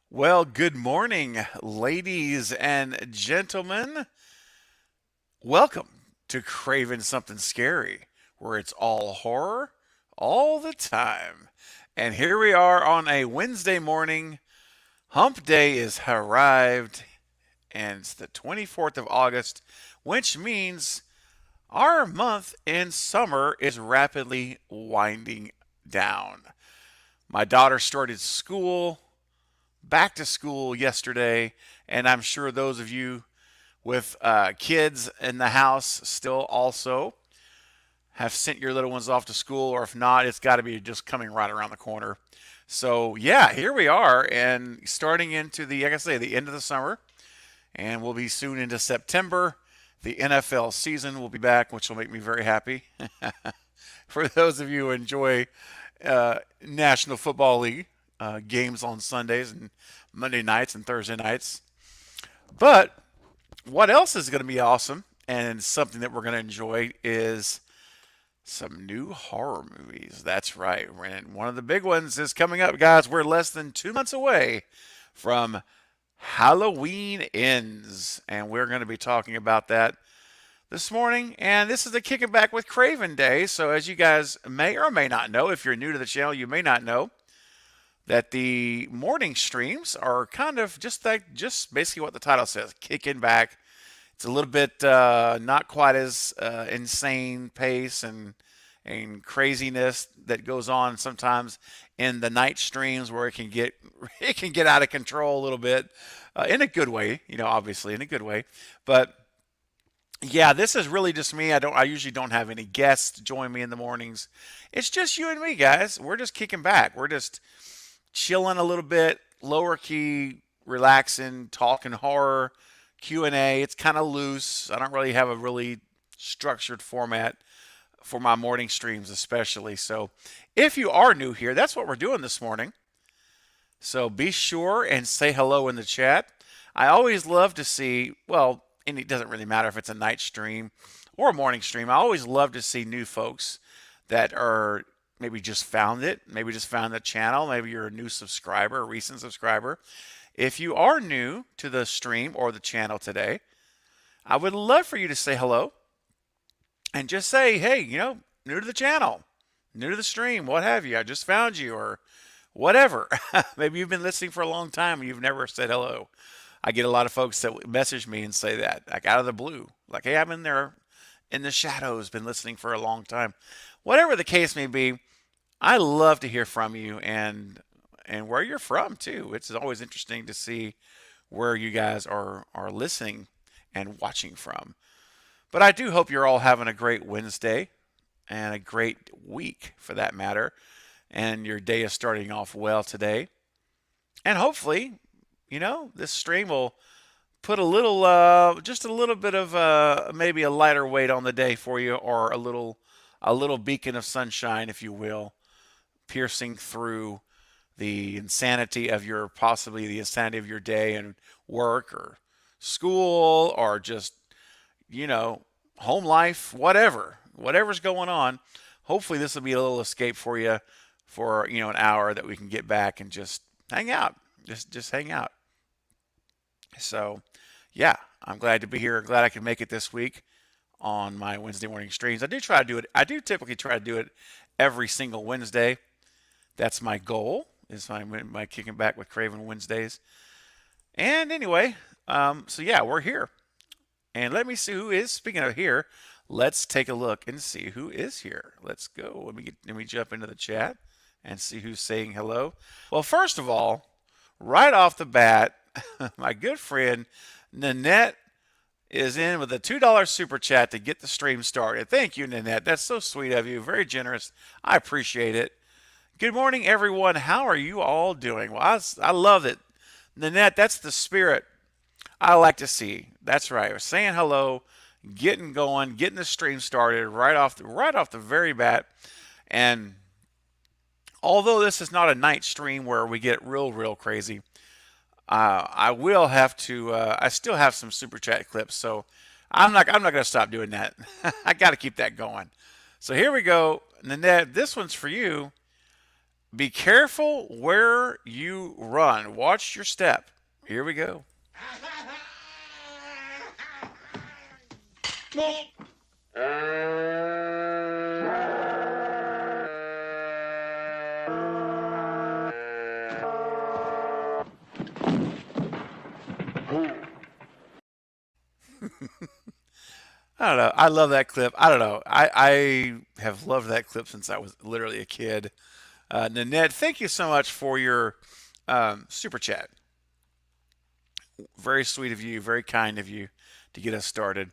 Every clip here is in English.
Well, good morning, ladies and gentlemen. Welcome to Craven Something Scary, where it's all horror all the time. And here we are on a Wednesday morning. Hump Day is arrived, and it's the 24th of August, which means our month in summer is rapidly winding down. My daughter started school back to school yesterday, and I'm sure those of you with kids in the house still also have sent your little ones off to school, or if not, it's got to be just coming right around the corner. So yeah, here we are, and starting into the, like I say, the end of the summer, and we'll be soon into September. The NFL season will be back, which will make me very happy. For those of you who enjoy National Football League games on Sundays and Monday nights and Thursday nights. But what else is going to be awesome and something that we're going to enjoy is some new horror movies. That's right. And one of the big ones is coming up, guys. We're less than 2 months away from Halloween Ends, and we're going to be talking about that this morning. And this is the Kicking Back with Craven Day. So, as you guys may or may not know, if you're new to the channel, you may not know that the morning streams are kind of just basically what the title says, kicking back. It's a little bit not quite as insane pace and craziness that goes on sometimes in the night streams where it can get it can get out of control a little bit in a good way, obviously in a good way. But yeah, this is really just me. I usually don't have any guests join me in the mornings. It's just you and me, guys. We're just kicking back. We're just chilling a little bit, lower key, relaxing, talking horror, Q&A. It's kind of loose. I don't really have a really structured format for my morning streams especially. So, if you are new here, that's what we're doing this morning. So, be sure and say hello in the chat. I always love to see, well, and it doesn't really matter if it's a night stream or a morning stream. I always love to see new folks that are maybe just found it, maybe just found the channel, maybe you're a new subscriber, a recent subscriber. If you are new to the stream or the channel today, I would love for you to say hello and just say, hey, new to the channel, new to the stream, what have you. I just found you, or whatever. Maybe you've been listening for a long time and you've never said hello. I get a lot of folks that message me and say that, like out of the blue, like, hey, I'm in there in the shadows, been listening for a long time. Whatever the case may be, I love to hear from you and where you're from too. It's always interesting to see where you guys are listening and watching from. But I do hope you're all having a great Wednesday and a great week for that matter. And your day is starting off well today. And hopefully, this stream will put just a little bit of maybe a lighter weight on the day for you, or a little beacon of sunshine, if you will, piercing through possibly the insanity of your day and work or school or just, home life, whatever's going on. Hopefully this will be a little escape for you for, an hour that we can get back and just hang out, just hang out. So yeah, I'm glad to be here. Glad I could make it this week on my Wednesday morning streams. I do try to do it. I do typically try to do it every single Wednesday. That's my goal. Is my kicking back with Craven Wednesdays. And anyway, so yeah, we're here. And let me see who is. Speaking of here, let's take a look and see who is here. Let's go. Let me jump into the chat and see who's saying hello. Well, first of all, right off the bat, my good friend Nanette is in with a $2 super chat to get the stream started. Thank you, Nanette. That's so sweet of you. Very generous. I appreciate it. Good morning, everyone. How are you all doing? Well, I love it. Nanette, that's the spirit I like to see. That's right. We're saying hello, getting going, getting the stream started right off the very bat. And although this is not a night stream where we get real crazy, I will have to. I still have some super chat clips, so I'm not going to stop doing that. I got to keep that going. So here we go, Nanette. This one's for you. Be careful where you run. Watch your step. Here we go. I don't know. I love that clip. I don't know. I have loved that clip since I was literally a kid. Nanette, thank you so much for your super chat. Very sweet of you. Very kind of you to get us started.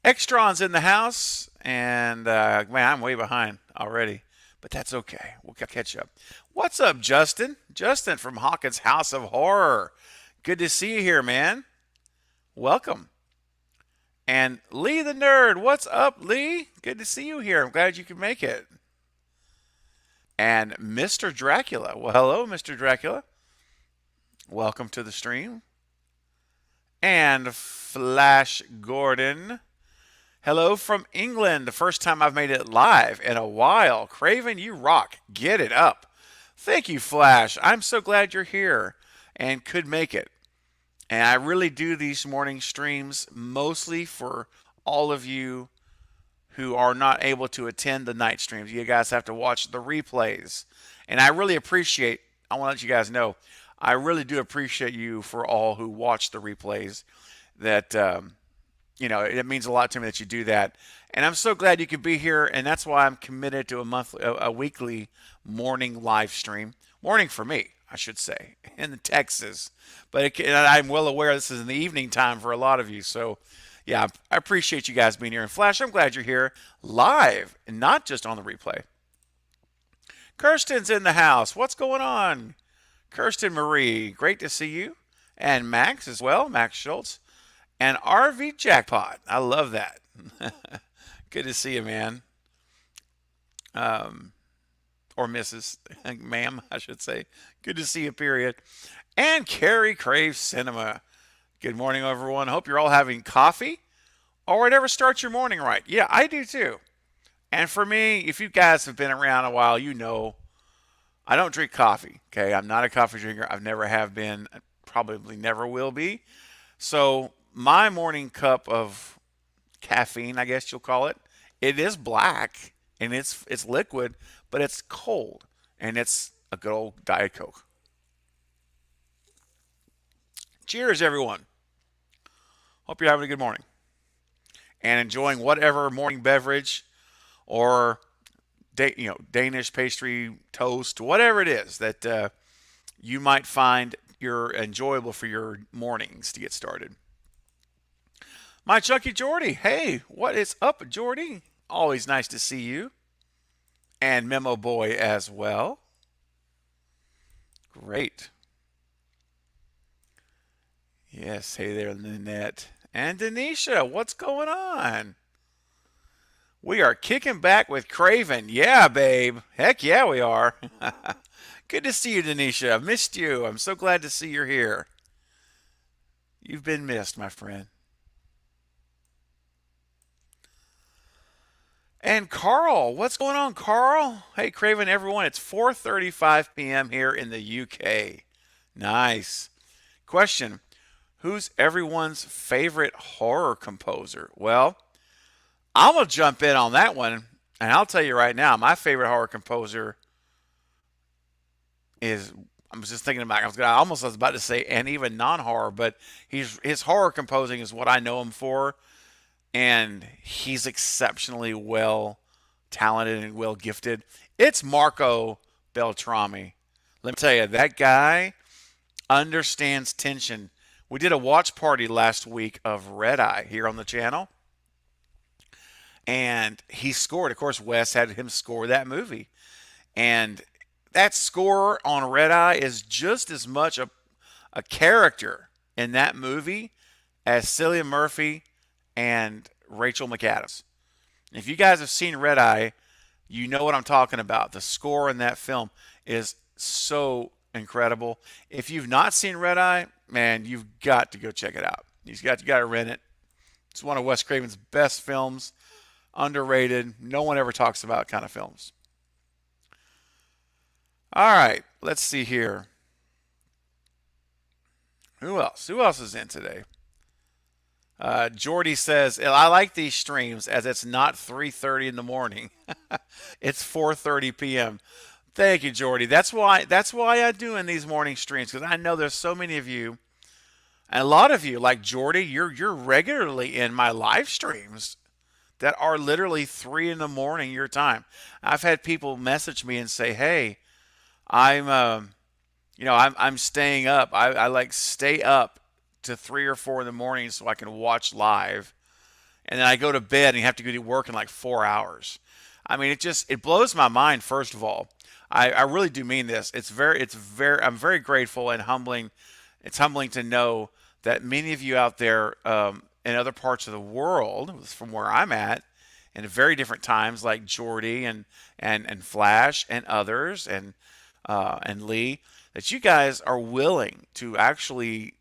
Extron's in the house, and man, I'm way behind already, but that's okay. We'll catch up. What's up, Justin? Justin from Hawkins House of Horror. Good to see you here, man. Welcome. And Lee the Nerd, what's up, Lee? Good to see you here. I'm glad you could make it. And Mr. Dracula. Well, hello, Mr. Dracula. Welcome to the stream. And Flash Gordon. Hello from England. The first time I've made it live in a while. Craven, you rock. Get it up. Thank you, Flash. I'm so glad you're here and could make it. And I really do these morning streams mostly for all of you who are not able to attend the night streams. You guys have to watch the replays. And I really appreciate, I want to let you guys know, I really do appreciate you for all who watch the replays. That, you know, it means a lot to me that you do that. And I'm so glad you could be here. And that's why I'm committed to a weekly morning live stream. Morning for me, I should say, in Texas. But I'm well aware this is in the evening time for a lot of you. So, yeah, I appreciate you guys being here. And Flash, I'm glad you're here live and not just on the replay. Kirsten's in the house. What's going on? Kirsten Marie, great to see you. And Max as well, Max Schultz. And RV Jackpot. I love that. Good to see you, man. Or Mrs. Ma'am, I should say. Good to see you, period. And Carrie Crave Cinema. Good morning, everyone. Hope you're all having coffee or whatever starts your morning right. Yeah, I do too. And for me, if you guys have been around a while, you know I don't drink coffee. Okay, I'm not a coffee drinker. I've never have been. Probably never will be. So my morning cup of caffeine, I guess you'll call it, it is black and it's liquid, but it's cold and it's a good old Diet Coke. Cheers, everyone. Hope you're having a good morning and enjoying whatever morning beverage or Danish pastry, toast, whatever it is that you might find you're enjoyable for your mornings to get started. My Chucky Jordy, hey, what is up, Jordy? Always nice to see you. And Memo Boy as well. Great. Yes, hey there, Nanette. And Denisha, what's going on? We are kicking back with Craven. Yeah, babe. Heck yeah, we are. Good to see you, Denisha. I've missed you. I'm so glad to see you're here. You've been missed, my friend. And Carl, what's going on, Carl? Hey, Craven, everyone. It's 4:35 p.m. here in the UK. Nice. Question, who's everyone's favorite horror composer? Well, I'm going to jump in on that one, and I'll tell you right now, my favorite horror composer is, I was just thinking about, I almost was about to say, and even non-horror, but his horror composing is what I know him for, and he's exceptionally well talented and well gifted. It's Marco Beltrami. Let me tell you, that guy understands tension. We did a watch party last week of Red Eye here on the channel, and he scored. Of course, Wes had him score that movie, and that score on Red Eye is just as much a character in that movie as Cillian Murphy and Rachel McAdams. If you guys have seen Red Eye, you know what I'm talking about. The score in that film is so incredible. If you've not seen Red Eye, man, you've got to go check it out. You got to rent it. It's one of Wes Craven's best films, underrated. No one ever talks about kind of films. All right, let's see here. Who else? Who else is in today? Jordy says, I like these streams as it's not 3:30 in the morning. It's 4:30 p.m. Thank you, Jordy. That's why I'm doing these morning streams, because I know there's so many of you, and a lot of you, like Jordy, you're regularly in my live streams that are literally 3 in the morning your time. I've had people message me and say, "Hey, I'm I'm staying up. I like stay up to 3 or 4 in the morning so I can watch live, and then I go to bed and have to go to work in like 4 hours." I mean, it blows my mind. First of all, I really do mean this. It's very I'm very grateful and humbling. It's humbling to know that many of you out there in other parts of the world, from where I'm at, in very different times, like Jordy and Flash and others and Lee, that you guys are willing to actually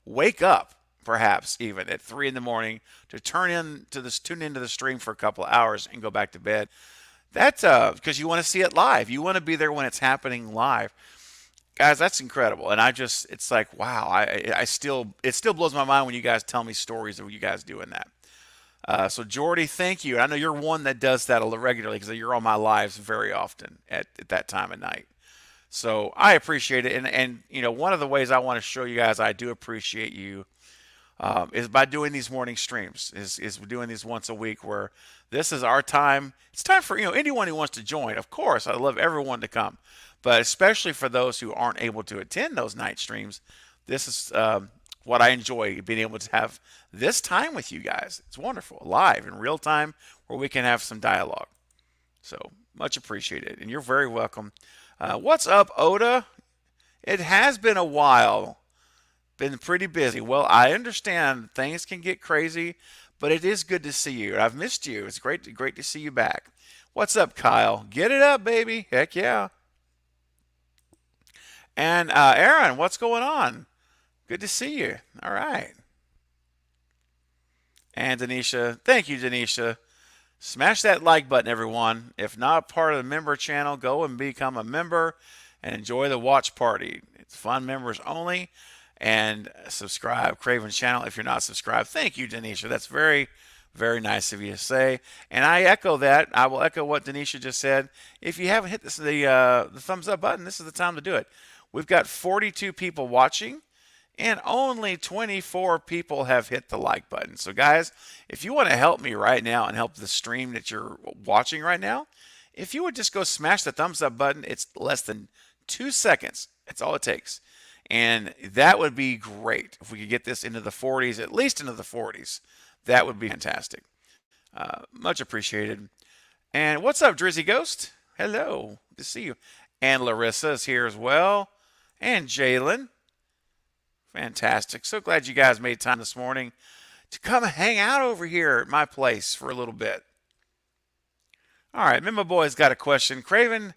wake up perhaps even at 3 in the morning to tune into the stream for a couple of hours and go back to bed. That's because you want to see it live. You want to be there when it's happening live. Guys, that's incredible. And it's like, wow, it still blows my mind when you guys tell me stories of you guys doing that. So Jordy, thank you. I know you're one that does that regularly because you're on my lives very often at that time of night. So I appreciate it. And one of the ways I want to show you guys I do appreciate you is by doing these morning streams, is doing these once a week where this is our time. It's time for anyone who wants to join. Of course, I love everyone to come, but especially for those who aren't able to attend those night streams, this is what I enjoy, being able to have this time with you guys. It's wonderful, live in real time, where we can have some dialogue. So much appreciated, and you're very welcome. What's up, Oda? It has been a while. Been pretty busy. Well, I understand things can get crazy, but it is good to see you. I've missed you. It's great to see you back. What's up, Kyle? Get it up, baby. Heck yeah. And Aaron, what's going on? Good to see you. All right. And Denisha, thank you, Denisha. Smash that like button, everyone. If not part of the member channel, go and become a member and enjoy the watch party. It's fun, members only. And subscribe, Craven channel, if you're not subscribed. Thank you, Denisha. That's very, very nice of you to say. And I echo that. I will echo what Denisha just said. If you haven't hit the thumbs up button, this is the time to do it. We've got 42 people watching, and only 24 people have hit the like button. So guys, if you want to help me right now and help the stream that you're watching right now, if you would just go smash the thumbs up button, it's less than 2 seconds. That's all it takes. And that would be great if we could get this into the 40s, at least into the 40s. That would be fantastic. Much appreciated. And what's up, Drizzy Ghost? Hello. Good to see you. And Larissa is here as well. And Jalen. Fantastic. So glad you guys made time this morning to come hang out over here at my place for a little bit. All right, Memo Boy's got a question. Craven,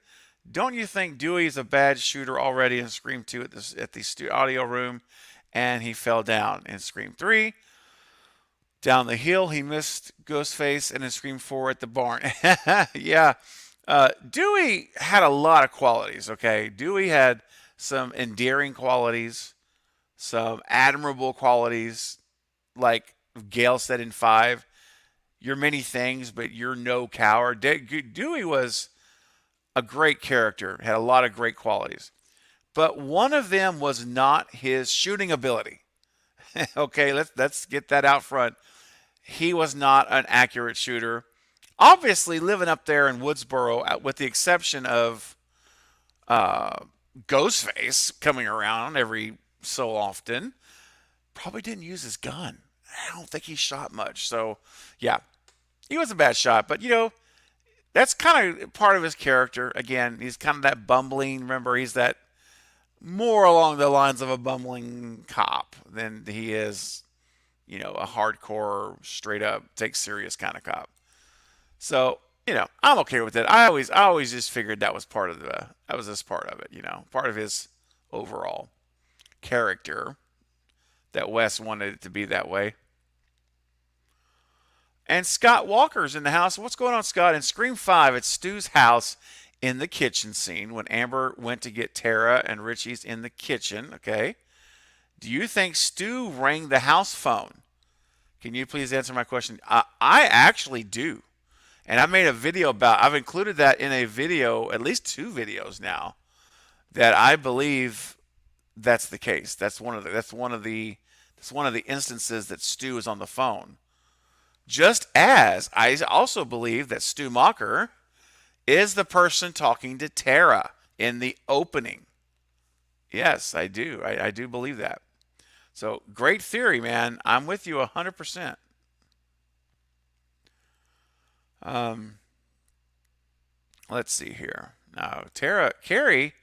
don't you think Dewey's a bad shooter already in Scream 2 at the audio room, and he fell down in Scream 3? Down the hill, he missed Ghostface, and in Scream 4 at the barn. Yeah. Dewey had a lot of qualities, okay? Dewey had some endearing qualities, some admirable qualities, like Gail said in 5, you're many things, but you're no coward. Dewey was a great character, had a lot of great qualities. But one of them was not his shooting ability. Okay, let's get that out front. He was not an accurate shooter. Obviously, living up there in Woodsboro, with the exception of Ghostface coming around every so often, probably didn't use his gun. I don't think he shot much. So, yeah, he was a bad shot. But, that's kind of part of his character. Again, he's kind of that bumbling. Remember, he's that more along the lines of a bumbling cop than he is, a hardcore, straight up, take serious kind of cop. So, I'm okay with it. I always just figured that was part of it. Part of his overall character, that Wes wanted it to be that way. And Scott Walker's in the house. What's going on, Scott? In Scream 5, it's Stu's house in the kitchen scene when Amber went to get Tara and Richie's in the kitchen. Okay. Do you think Stu rang the house phone? Can you please answer my question? I actually do. And I made a video about, I've included that in a video, at least 2 videos now, that I believe that's the case. That's one of the instances that Stu is on the phone. Just as I also believe that Stu Mocker is the person talking to Tara in the opening. Yes, I do. I do believe that. So great theory, man. I'm with you 100%. Let's see here. Now, Carrie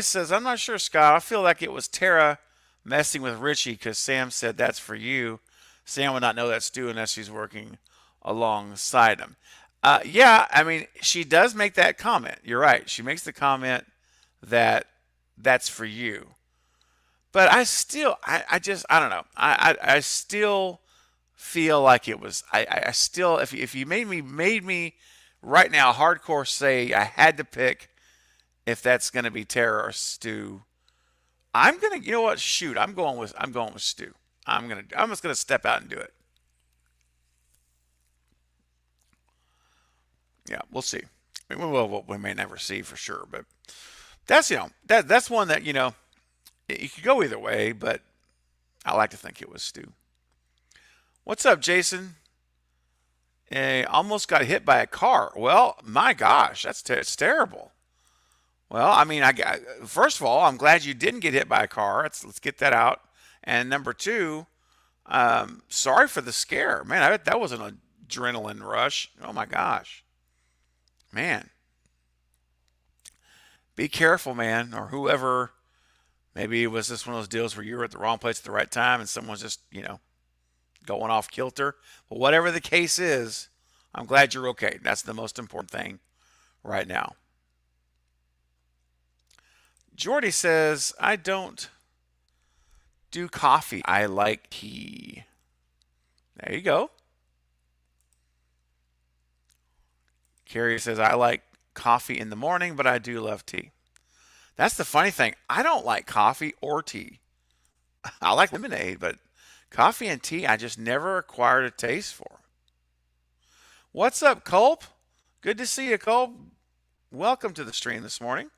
says, I'm not sure, Scott. I feel like it was Tara messing with Richie because Sam said that's for you. Sam would not know that's Stu unless she's working alongside him. Yeah, I mean, she does make that comment. You're right. She makes the comment that that's for you. But I don't know. I still feel like it was. I still, if you made me right now hardcore say I had to pick if that's going to be Tara or Stu, you know what? Shoot, I'm going with Stu. I'm just gonna step out and do it. Yeah, we'll see. We may never see for sure, but that's that's one that you could go either way, but I like to think it was Stu. What's up, Jason? Almost got hit by a car. Well, my gosh, it's terrible. Well, I mean, first of all, I'm glad you didn't get hit by a car. Let's get that out. And number two, sorry for the scare, man. That was an adrenaline rush. Oh my gosh, man. Be careful, man, or whoever. Maybe it was just one of those deals where you were at the wrong place at the right time, and someone's just going off kilter. But whatever the case is, I'm glad you're okay. That's the most important thing right now. Jordy says, I don't do coffee. I like tea. There you go. Carrie says, I like coffee in the morning, but I do love tea. That's the funny thing. I don't like coffee or tea. I like lemonade, but coffee and tea, I just never acquired a taste for. What's up, Culp? Good to see you, Culp. Welcome to the stream this morning.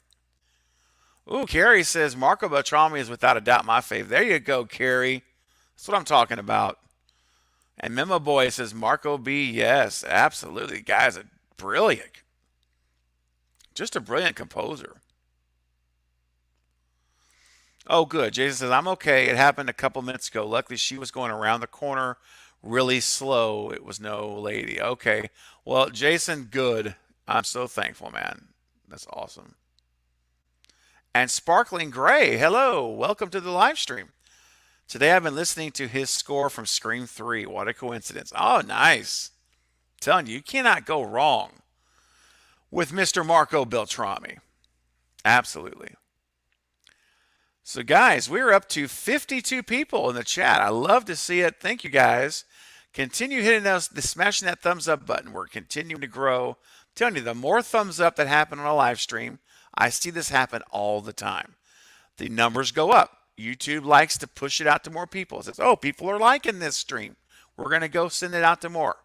Ooh, Carrie says Marco Beltrami is without a doubt my fave. There you go, Carrie. That's what I'm talking about. And Memo Boy says Marco B. Yes, absolutely. The guy's just a brilliant composer. Oh, good. Jason says, I'm okay. It happened a couple minutes ago. Luckily, she was going around the corner really slow. It was no lady. Okay. Well, Jason, good. I'm so thankful, man. That's awesome. And Sparkling Gray, hello. Welcome to the live stream. Today I've been listening to his score from Scream 3. What a coincidence. Oh, nice. I'm telling you, you cannot go wrong with Mr. Marco Beltrami. Absolutely. So, guys, we're up to 52 people in the chat. I love to see it. Thank you, guys. Continue hitting smashing that thumbs up button. We're continuing to grow. I'm telling you, the more thumbs up that happen on a live stream, I see this happen all the time. The numbers go up. YouTube likes to push it out to more people. It says, oh, people are liking this stream. We're going to go send it out to more.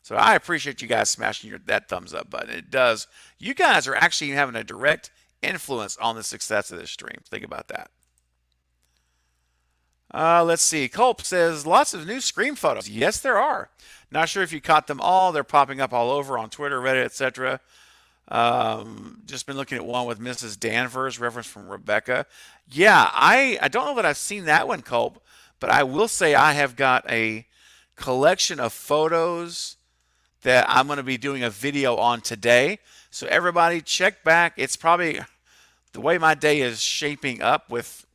So I appreciate you guys smashing that thumbs up button. It does. You guys are actually having a direct influence on the success of this stream. Think about that. Let's see. Culp says, lots of new Scream photos. Yes, there are. Not sure if you caught them all. They're popping up all over on Twitter, Reddit, etc. Just been looking at one with Mrs. Danvers, reference from Rebecca. Yeah, I don't know that I've seen that one, Culp, but I will say I have got a collection of photos that I'm going to be doing a video on today. So everybody check back. It's probably the way my day is shaping up with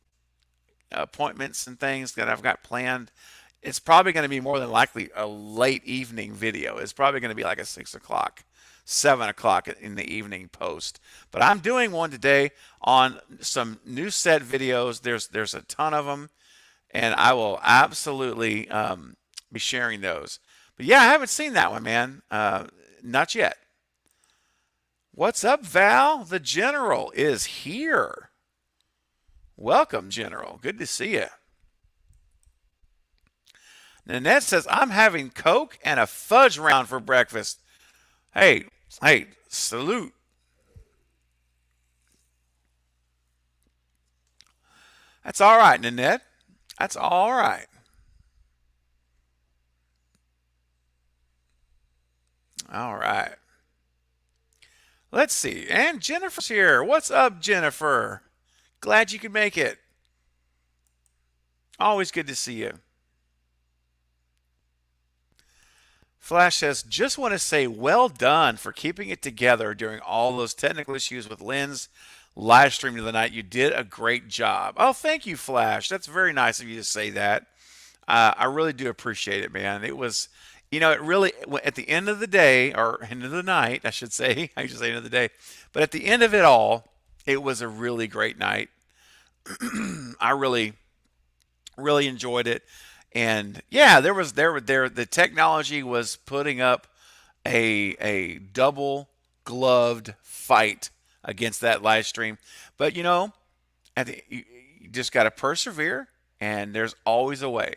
appointments and things that I've got planned. It's probably going to be more than likely a late evening video. It's probably going to be like a 6 o'clock, 7 o'clock in the evening post. But I'm doing one today on some new set videos. There's a ton of them, and I will absolutely be sharing those. But yeah, I haven't seen that one, man. Not yet. What's up, Val? The General is here. Welcome, General. Good to see you. Nanette says, I'm having Coke and a fudge round for breakfast. Hey, hey, salute. That's all right, Nanette. That's all right. All right. Let's see. And Jennifer's here. What's up, Jennifer? Glad you could make it. Always good to see you. Flash says, just want to say well done for keeping it together during all those technical issues with Lynn's live stream of the night. You did a great job. Oh, thank you, Flash. That's very nice of you to say that. I really do appreciate it, man. It was, it really, at the end of the day, or end of the night, I should say, I should say end of the day, but at the end of it all, it was a really great night. I really, really enjoyed it. And yeah, the technology was putting up a double gloved fight against that live stream. But you just got to persevere, and there's always a way.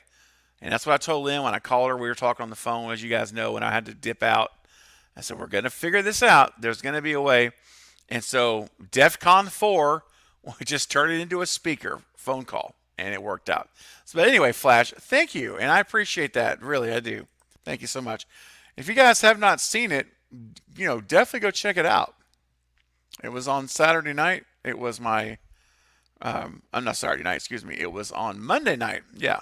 And that's what I told Lynn when I called her. We were talking on the phone, as you guys know, when I had to dip out. I said, we're going to figure this out. There's going to be a way. And so DEFCON 4, we just turned it into a speaker phone call, and it worked out. So, but anyway, Flash, thank you. And I appreciate that. Really, I do. Thank you so much. If you guys have not seen it, definitely go check it out. It was on Saturday night. It was I'm not Saturday night, excuse me. It was on Monday night. Yeah.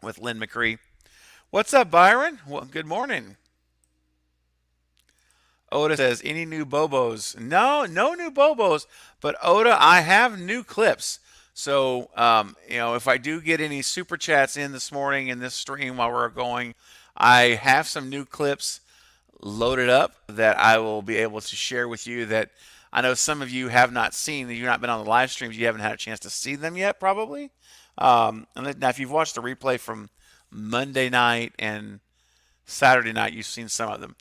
With Lynn McCree. What's up, Byron? Well, good morning. Oda says, any new Bobos? No new Bobos. But Oda, I have new clips. So, if I do get any super chats in this morning in this stream while we're going, I have some new clips loaded up that I will be able to share with you that I know some of you have not seen. You've not been on the live streams. You haven't had a chance to see them yet, probably. And now, if you've watched the replay from Monday night and Saturday night, you've seen some of them.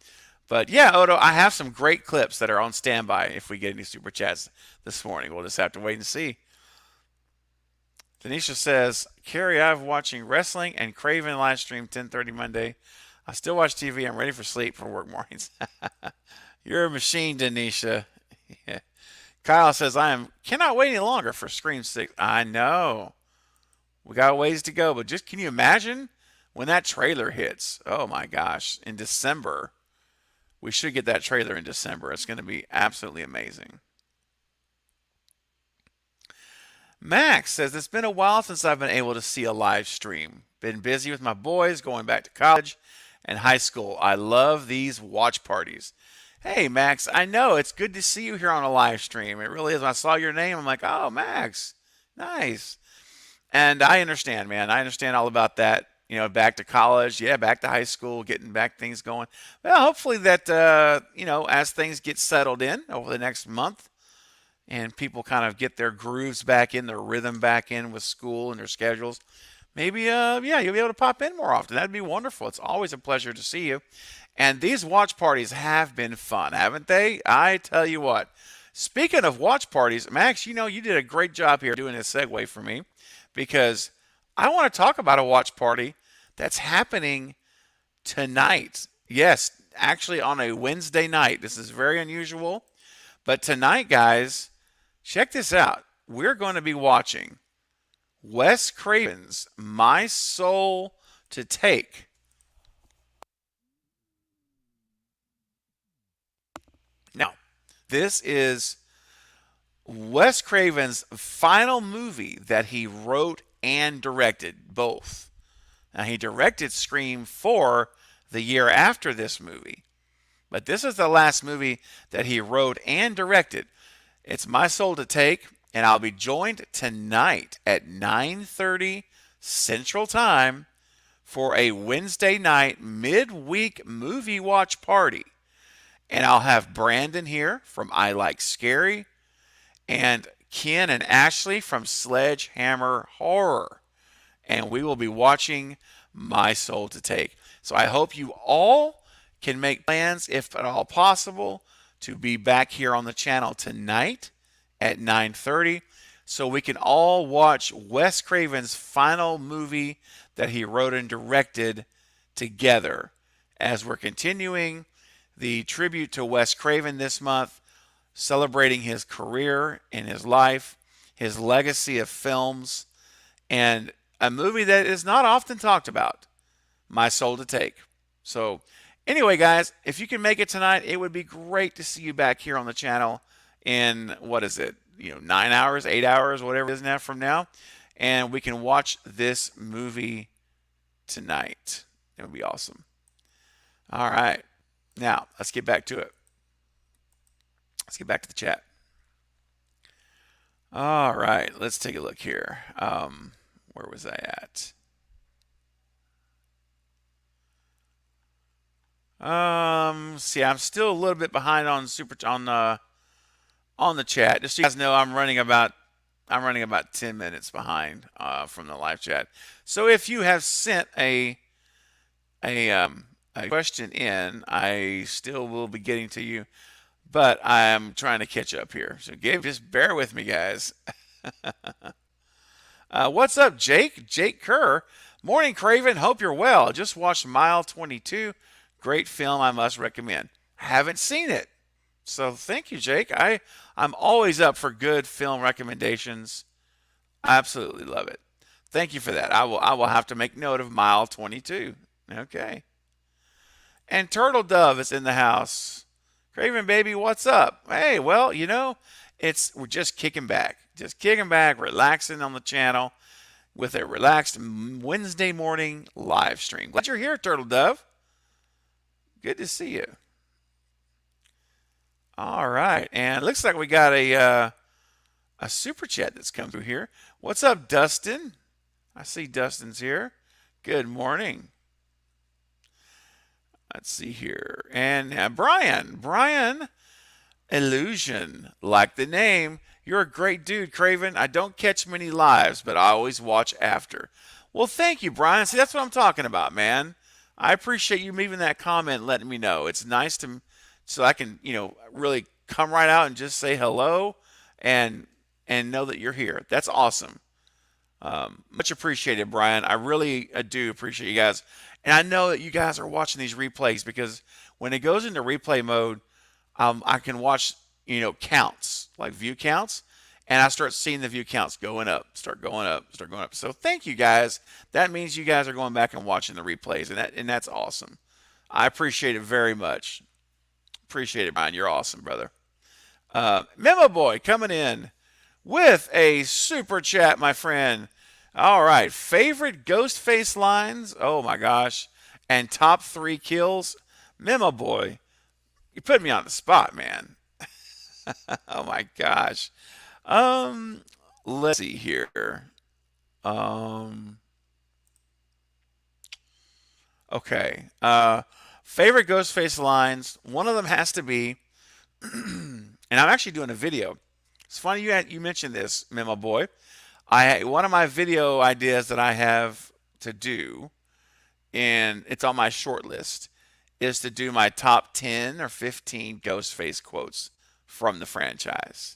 But yeah, Odo, I have some great clips that are on standby if we get any super chats this morning. We'll just have to wait and see. Denisha says, Carrie, I'm watching wrestling and Craven live stream 10:30 Monday. I still watch TV. I'm ready for sleep for work mornings. You're a machine, Denisha. Yeah. Kyle says, cannot wait any longer for Scream 6. I know. We got a ways to go, but just can you imagine when that trailer hits? Oh my gosh, in December. We should get that trailer in December. It's going to be absolutely amazing. Max says, it's been a while since I've been able to see a live stream. Been busy with my boys, going back to college and high school. I love these watch parties. Hey, Max, I know. It's good to see you here on a live stream. It really is. When I saw your name, I'm like, oh, Max. Nice. And I understand, man. I understand all about that. Back to college, back to high school, getting back things going. Well, hopefully that, as things get settled in over the next month and people kind of get their grooves back in, their rhythm back in with school and their schedules, maybe, you'll be able to pop in more often. That'd be wonderful. It's always a pleasure to see you. And these watch parties have been fun, haven't they? I tell you what. Speaking of watch parties, Max, you did a great job here doing a segue for me because I want to talk about a watch party that's happening tonight. Yes, actually on a Wednesday night. This is very unusual. But tonight, guys, check this out. We're going to be watching Wes Craven's My Soul to Take. Now, this is Wes Craven's final movie that he wrote and directed, both. Now, he directed Scream 4 the year after this movie. But this is the last movie that he wrote and directed. It's My Soul to Take, and I'll be joined tonight at 9:30 Central Time for a Wednesday night midweek movie watch party. And I'll have Brandon here from I Like Scary and Ken and Ashley from Sledgehammer Horror. And we will be watching My Soul to Take. So I hope you all can make plans, if at all possible, to be back here on the channel tonight at 9:30 so we can all watch Wes Craven's final movie that he wrote and directed together, as we're continuing the tribute to Wes Craven this month, celebrating his career and his life, his legacy of films, and a movie that is not often talked about, My Soul to Take. So anyway, guys, if you can make it tonight, it would be great to see you back here on the channel in, what is it, 9 hours, 8 hours, whatever it is now from now, and we can watch this movie tonight. It would be awesome. All right. Now, let's get back to it. Let's get back to the chat. All right. Let's take a look here. Where was I at? See, I'm still a little bit behind on on the chat. Just so you guys know, I'm running about 10 minutes behind from the live chat. So if you have sent a question in, I still will be getting to you, but I'm trying to catch up here. So just bear with me, guys. What's up, Jake? Jake Kerr. Morning, Craven. Hope you're well. Just watched Mile 22. Great film. I must recommend. Haven't seen it. So thank you, Jake. I'm always up for good film recommendations. I absolutely love it. Thank you for that. I will have to make note of Mile 22. Okay. And Turtle Dove is in the house. Craven baby, what's up? Hey, well, we're just kicking back. Just kicking back, relaxing on the channel with a relaxed Wednesday morning live stream. Glad you're here, Turtle Dove. Good to see you. All right, and it looks like we got a super chat that's come through here. What's up, Dustin? I see Dustin's here. Good morning. Let's see here. And Brian Illusion, like the name. You're a great dude, Craven. I don't catch many lives, but I always watch after. Well, thank you, Brian. See, that's what I'm talking about, man. I appreciate you leaving that comment and letting me know. It's nice so I can, really come right out and just say hello and know that you're here. That's awesome. Much appreciated, Brian. I really do appreciate you guys. And I know that you guys are watching these replays because when it goes into replay mode, I can watch, counts, like view counts, and I start seeing the view counts going up, start going up. So thank you guys. That means you guys are going back and watching the replays, and that's awesome. I appreciate it very much. Appreciate it, Brian. You're awesome, brother. Memo Boy coming in with a super chat, my friend. All right. Favorite Ghostface lines? Oh, my gosh. And top 3 kills? Memo Boy, you put me on the spot, man. Oh, my gosh. Let's see here. Okay. Favorite Ghostface lines? One of them has to be, and I'm actually doing a video. It's funny you mentioned this, Memo Boy. One of my video ideas that I have to do, and it's on my short list, is to do my top 10 or 15 Ghostface quotes from the franchise.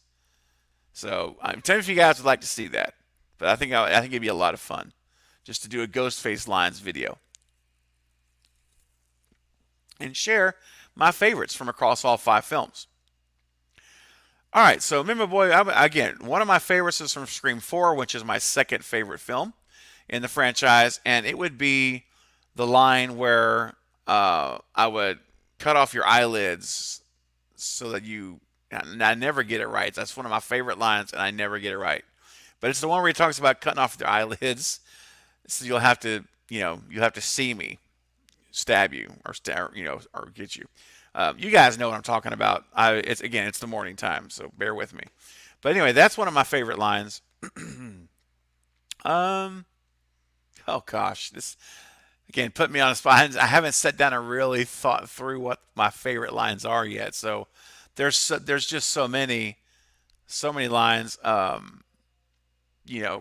So I'm telling you if you guys would like to see that, but I think it'd be a lot of fun just to do a Ghostface lines video and share my favorites from across all 5 films. All right, so Memo Boy, again, one of my favorites is from Scream 4, which is my second favorite film in the franchise, and it would be the line where I would cut off your eyelids so that I never get it right. That's one of my favorite lines, and I never get it right. But it's the one where he talks about cutting off their eyelids, so you'll have to see me stab you or get you. You guys know what I'm talking about. It's the morning time, so bear with me. But anyway, that's one of my favorite lines. Oh gosh, this again put me on the spot. I haven't sat down and really thought through what my favorite lines are yet. So there's just so many lines. Of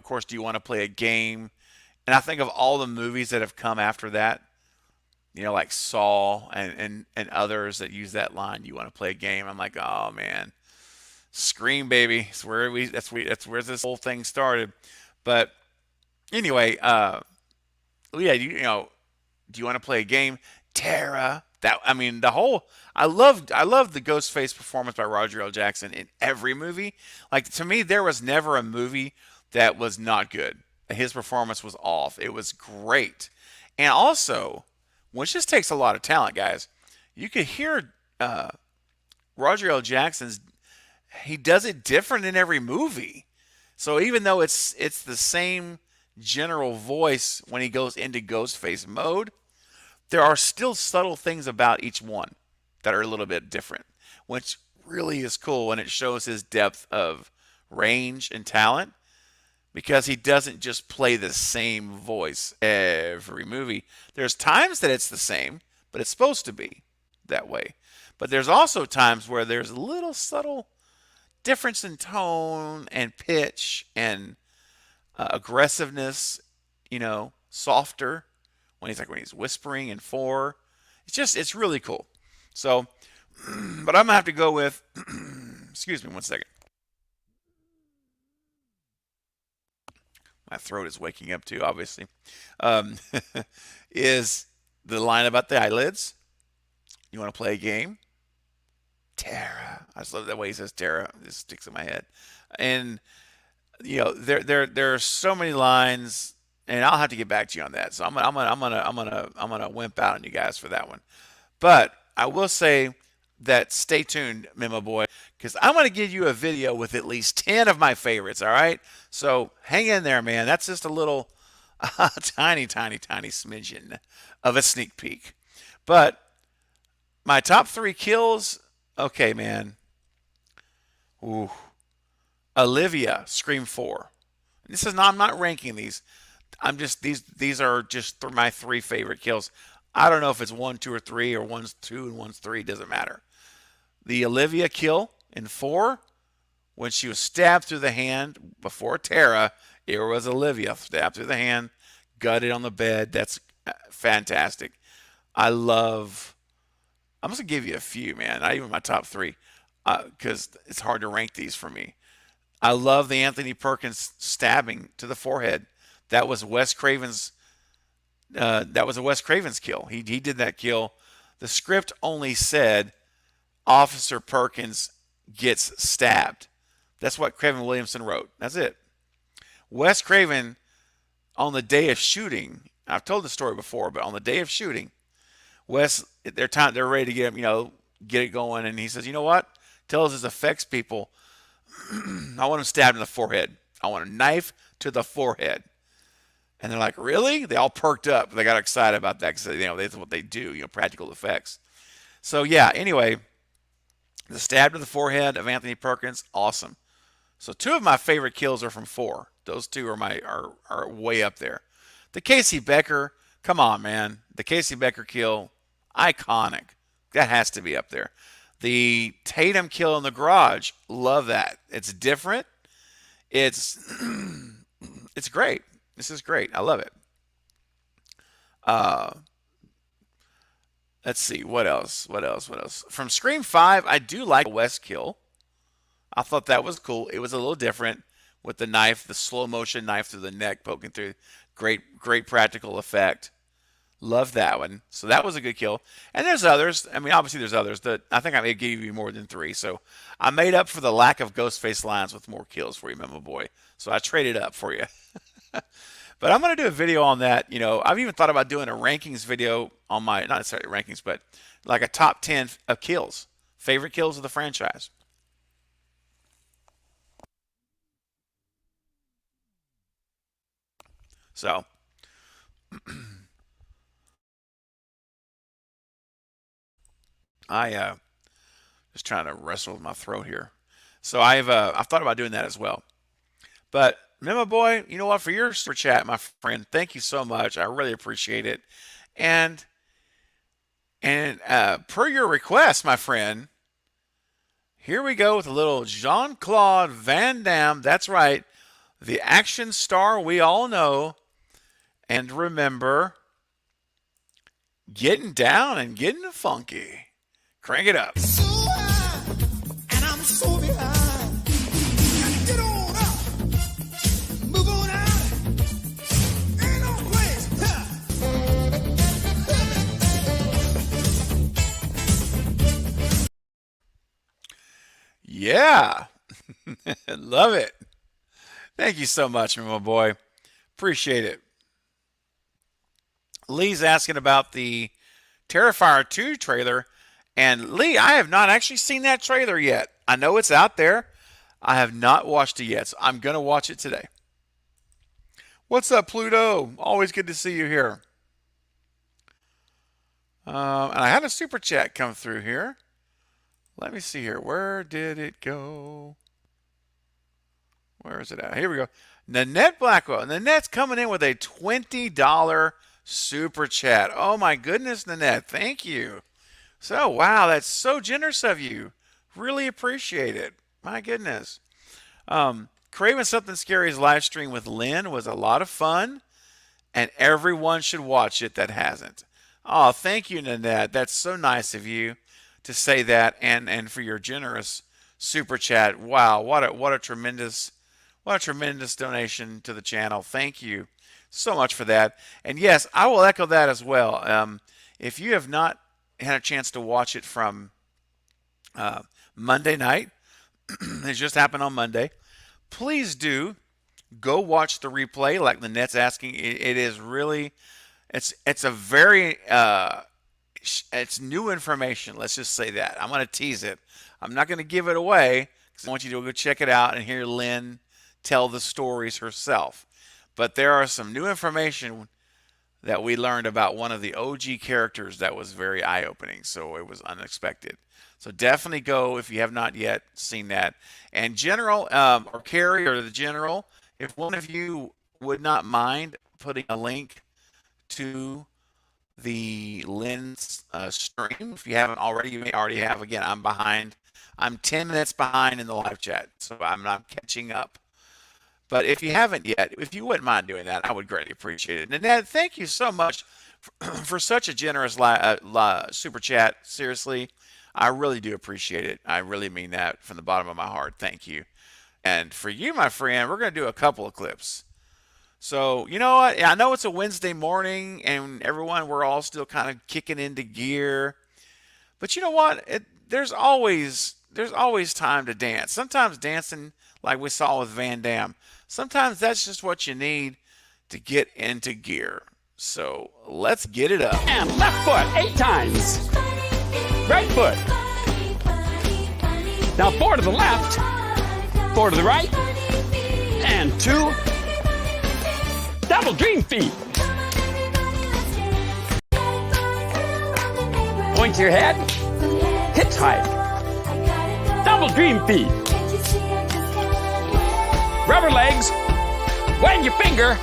course, do you want to play a game? And I think of all the movies that have come after that. like Saul and others that use that line. You want to play a game? I'm like, oh man, Scream, baby. That's where this whole thing started. But anyway, yeah, do you want to play a game? Tara. That I mean, the whole I love the Ghostface performance by Roger L. Jackson in every movie. Like to me, there was never a movie that was not good. His performance was off. It was great, and also, which just takes a lot of talent, guys. You could hear Roger L. Jackson's. He does it different in every movie. So even though it's the same general voice when he goes into Ghostface mode, there are still subtle things about each one that are a little bit different, which really is cool and it shows his depth of range and talent because he doesn't just play the same voice every movie. There's times that it's the same, but it's supposed to be that way. But there's also times where there's a little subtle difference in tone and pitch and aggressiveness, softer when he's whispering in 4. It's really cool. So, but I'm gonna have to go with. Excuse me, 1 second. My throat is waking up too, obviously. Um, is the line about the eyelids? You want to play a game? Tara. I just love the way he says Tara. It just sticks in my head. And there are so many lines, and I'll have to get back to you on that. So I'm gonna wimp out on you guys for that one. But I will say that stay tuned, Memo Boy, because I'm gonna give you a video with at least 10 of my favorites. All right, so hang in there, man. That's just a little, tiny, tiny, tiny smidgen of a sneak peek. But my top 3 kills. Okay, man. Ooh. Olivia, Scream 4. This is not. I'm not ranking these. I'm just these are just my 3 favorite kills. I don't know if it's 1, 2, or 3, or one's 2 and one's 3. Doesn't matter. The Olivia kill in 4, when she was stabbed through the hand before Tara, it was Olivia stabbed through the hand, gutted on the bed. That's fantastic. I love. I'm just gonna give you a few, man. Not even my top 3, because it's hard to rank these for me. I love the Anthony Perkins stabbing to the forehead. That was Wes Craven's. That was a Wes Craven's kill. He did that kill. The script only said Officer Perkins gets stabbed. That's what Craven Williamson wrote. That's it. Wes Craven, on the day of shooting, I've told the story before, but on the day of shooting, Wes, they're ready to get him, get it going, and he says, you know what? Tells his effects people, I want him stabbed in the forehead. I want a knife to the forehead. And they're like, really? They all perked up. They got excited about that because that's what they do, practical effects. So yeah. Anyway, the stab to the forehead of Anthony Perkins, awesome. So 2 of my favorite kills are from 4. Those 2 are way up there. The Casey Becker, come on, man. The Casey Becker kill, iconic. That has to be up there. The Tatum kill in the garage, love that. It's different. It's it's great. This is great. I love it. Let's see. What else? What else? What else? From Scream 5, I do like the West kill. I thought that was cool. It was a little different with the knife, the slow motion knife through the neck poking through. Great practical effect. Love that one. So that was a good kill. And there's others. I mean, obviously there's others that I think I may give you more than 3. So I made up for the lack of Ghostface lines with more kills for you, Memo Boy. So I traded up for you. But I'm going to do a video on that. I've even thought about doing a rankings video on my, not necessarily rankings, but like a top 10 of kills. Favorite kills of the franchise. So, I just trying to wrestle with my throat here. So I've thought about doing that as well. But Memo Boy, you know what? For your super chat, my friend, thank you so much. I really appreciate it. And per your request, my friend, here we go with a little Jean-Claude Van Damme. That's right, the action star we all know and remember. getting down and getting funky. Crank it up. So high, and I'm so behind. Gotta get on up, move on out. Ain't no place. Yeah. Love it. Thank you so much, my boy. Appreciate it. Lee's asking about the Terrifier 2 trailer. And Lee, I have not actually seen that trailer yet. I know it's out there. I have not watched it yet, so I'm going to watch it today. What's up, Pluto? Always good to see you here. And I had a super chat come through here. Let me see here. Where did it go? Where is it at? Here we go. Nanette Blackwell. Nanette's coming in with a $20 super chat. Oh my goodness, Nanette. Thank you. So, wow, that's so generous of you. Really appreciate it. My goodness. Craven Something Scary's live stream with Lynn was a lot of fun, and everyone should watch it that hasn't. Oh, thank you, Nanette. That's so nice of you to say that, and for your generous super chat. Wow, what a tremendous donation to the channel. Thank you so much for that. And yes, I will echo that as well. If you have not had a chance to watch it from Monday night, it just happened on Monday, please do go watch the replay like Lynette's asking. It is really, it's a very, it's new information. Let's just say that. I'm going to tease it. I'm not going to give it away because I want you to go check it out and hear Lynn tell the stories herself. But there are some new information that we learned about one of the OG characters that was very eye-opening. So it was unexpected. So definitely go if you have not yet seen that. And General, or Carrie, or the General, if one of you would not mind putting a link to the Lynn's stream, if you haven't already, you may already have. Again, I'm behind. I'm 10 minutes behind in the live chat, so I'm not catching up. But if you haven't yet, if you wouldn't mind doing that, I would greatly appreciate it. And Ned, thank you so much for such a generous super chat. Seriously, I really do appreciate it. I really mean that from the bottom of my heart. Thank you. And for you, my friend, we're going to do a couple of clips. So, you know what? I know it's a Wednesday morning, and everyone, we're all still kind of kicking into gear. But you know what? There's always time to dance. Sometimes dancing, like we saw with Van Damme, sometimes that's just what you need to get into gear. So let's get it up. And left foot 8 times. Right foot. Now 4 to the left, 4 to the right, and 2 double dream feet. Point to your head, hitchhike, double dream feet. Rubber legs, wag your finger.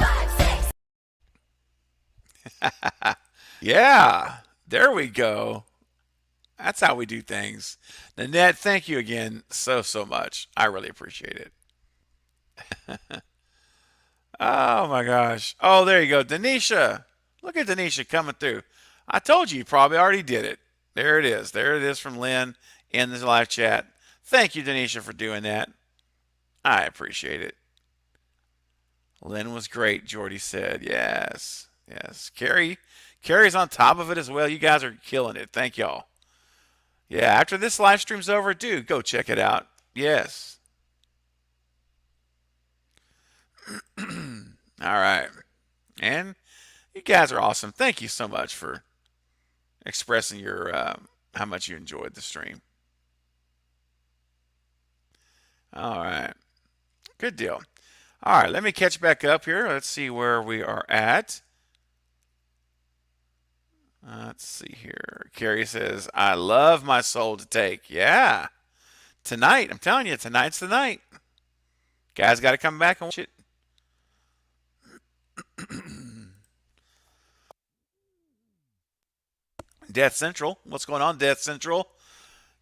Yeah, there we go. That's how we do things. Nanette, thank you again so much. I really appreciate it. Oh my gosh. Oh, there you go. Denisha. Look at Denisha coming through. I told you probably already did it. There it is. There it is from Lynn in this live chat. Thank you, Denisha, for doing that. I appreciate it. Lynn was great, Jordy said. Yes. Yes. Carrie's on top of it as well. You guys are killing it. Thank y'all. Yeah, after this live stream's over, dude, go check it out. Yes. All right. And you guys are awesome. Thank you so much for expressing your how much you enjoyed the stream. All right. Good deal. All right, let me catch back up here. Let's see where we are at. Let's see here. Carrie says, I love my soul to take. Yeah. Tonight, I'm telling you, tonight's the night. Guys got to come back and watch it. Death Central. What's going on, Death Central?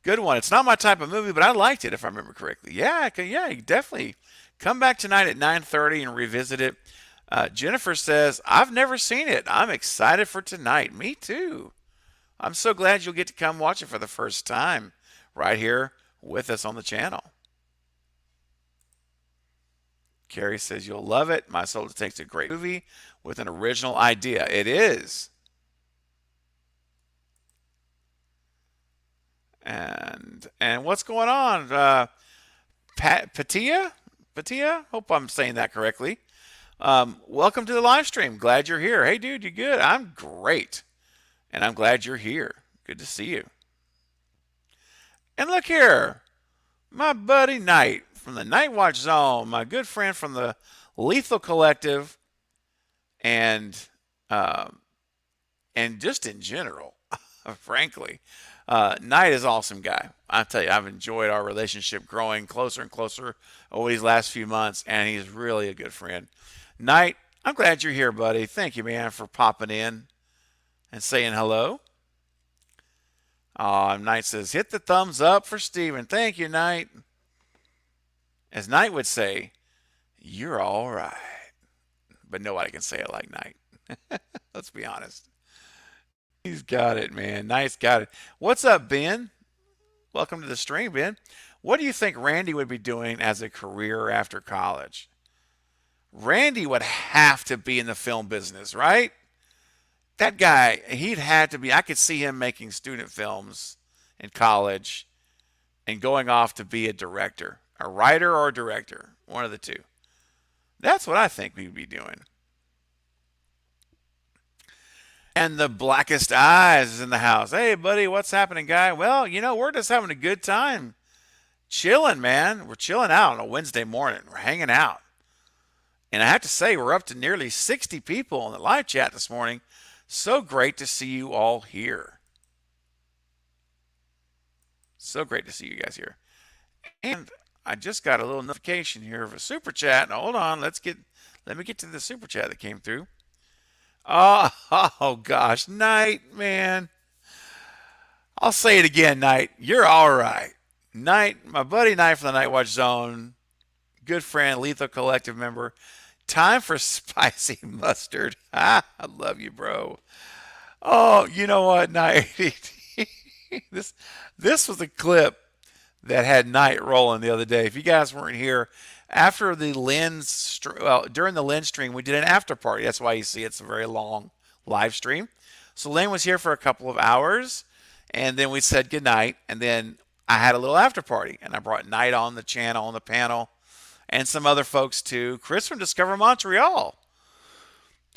Good one. It's not my type of movie, but I liked it, if I remember correctly. Yeah, you definitely come back tonight at 9:30 and revisit it. Jennifer says, I've never seen it. I'm excited for tonight. Me too. I'm so glad you'll get to come watch it for the first time right here with us on the channel. Carrie says, you'll love it. My Soul Takes a great movie with an original idea. It is. And what's going on? Patia? Hope I'm saying that correctly. Welcome to the live stream. Glad you're here. Hey, dude, you good? I'm great. And I'm glad you're here. Good to see you. And look here. My buddy Knight from the Night Watch Zone, my good friend from the Lethal Collective, and just in general, frankly. Knight is an awesome guy. I tell you, I've enjoyed our relationship growing closer and closer over these last few months, and he's really a good friend. Knight, I'm glad you're here, buddy. Thank you, man, for popping in and saying hello. Knight says, hit the thumbs up for Steven. Thank you, Knight. As Knight would say, you're all right. But nobody can say it like Knight. Let's be honest. He's got it, man. Knight's got it. What's up, Ben? Welcome to the stream, Ben. What do you think Randy would be doing as a career after college? Randy would have to be in the film business, right? That guy, he'd have to be. I could see him making student films in college and going off to be a director, a writer or a director, one of the two. That's what I think we'd be doing. And the Blackest Eyes is in the house. Hey, buddy, what's happening, guy? Well, you know, we're just having a good time. Chilling, man. We're chilling out on a Wednesday morning. We're hanging out. And I have to say, we're up to nearly 60 people in the live chat this morning. So great to see you all here. So great to see you guys here. And I just got a little notification here of a super chat. Now, hold on. Let me get to the super chat that came through. Oh gosh, Knight, man. I'll say it again, Knight. You're all right. Knight, my buddy Knight from the Night Watch Zone, good friend, Lethal Collective member. Time for spicy mustard. I love you, bro. Oh, you know what, Knight? This was a clip that had Knight rolling the other day. If you guys weren't here, after the lens, during the lens stream, we did an after party. That's why you see it's a very long live stream. So Lynn was here for a couple of hours, and then we said goodnight, and then I had a little after party, and I brought Knight on the channel, on the panel, and some other folks too. Chris from Discover Montreal.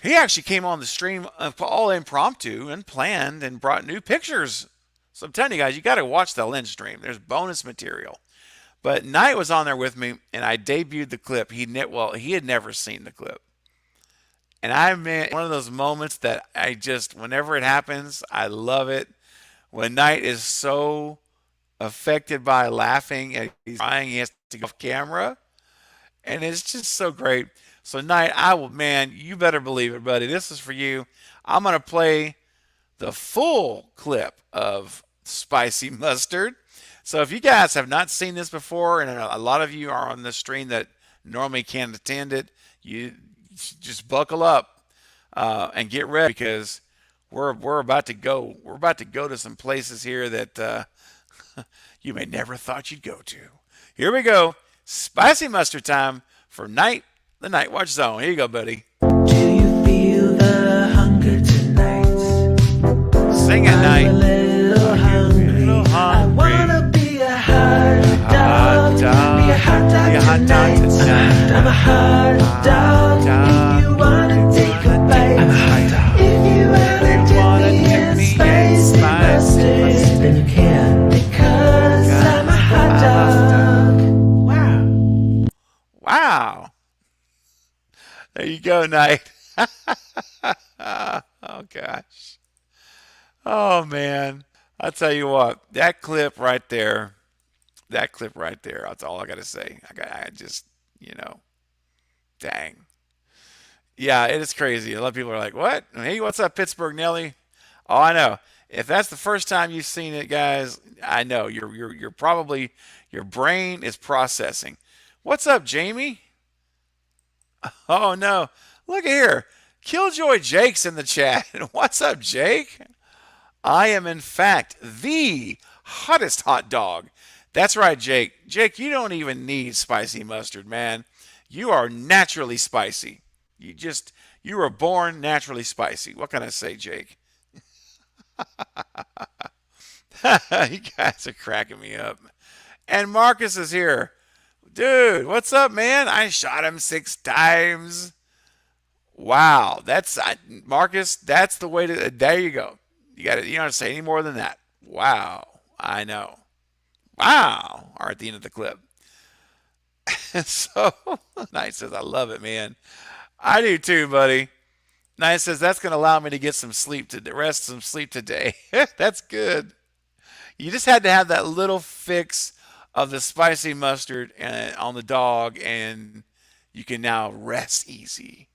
He actually came on the stream all impromptu and planned and brought new pictures. So I'm telling you guys, you got to watch the lens stream. There's bonus material. But Knight was on there with me, and I debuted the clip. He had never seen the clip. And I meant one of those moments that I just, whenever it happens, I love it. When Knight is so affected by laughing and he's crying, he has to go off camera. And it's just so great. So Knight, man, you better believe it, buddy. This is for you. I'm going to play the full clip of Spicy Mustard. So if you guys have not seen this before, and a lot of you are on this stream that normally can't attend it, you just buckle up and get ready, because we're about to go. We're about to go to some places here that you may never thought you'd go to. Here we go. Spicy mustard time for Knight, the Night Watch Zone. Here you go, buddy. Do you feel the hunger tonight? Sing it, Knight. I'm a little hungry. I wanna be a hot dog. Be a hot dog tonight. I'm a hot dog. If you wanna take a bite, I'm a hot dog. If you wanna dip me in spicy mustard, then you can, because I'm a hot dog. Wow. Wow. There you go, Knight. Oh, gosh. Oh, man. I'll tell you what, that clip right there, that's all I got to say. I just, dang. Yeah, it is crazy. A lot of people are like, what? Hey, what's up, Pittsburgh Nelly? Oh, I know. If that's the first time you've seen it, guys, I know. You're probably, your brain is processing. What's up, Jamie? Oh, no. Look at here. Killjoy Jake's in the chat. What's up, Jake? I am, in fact, the hottest hot dog. That's right, Jake. Jake, you don't even need spicy mustard, man. You are naturally spicy. You were born naturally spicy. What can I say, Jake? You guys are cracking me up. And Marcus is here. Dude, what's up, man? I shot him 6 times. Wow, Marcus. That's the way to. There you go. You don't have to say any more than that. Wow, I know. Wow, are at the end of the clip. So Knight says, I love it, man. I do too, buddy. Knight says that's going to allow me to get some sleep some sleep today. That's good. You just had to have that little fix of the spicy mustard on the dog, and you can now rest easy.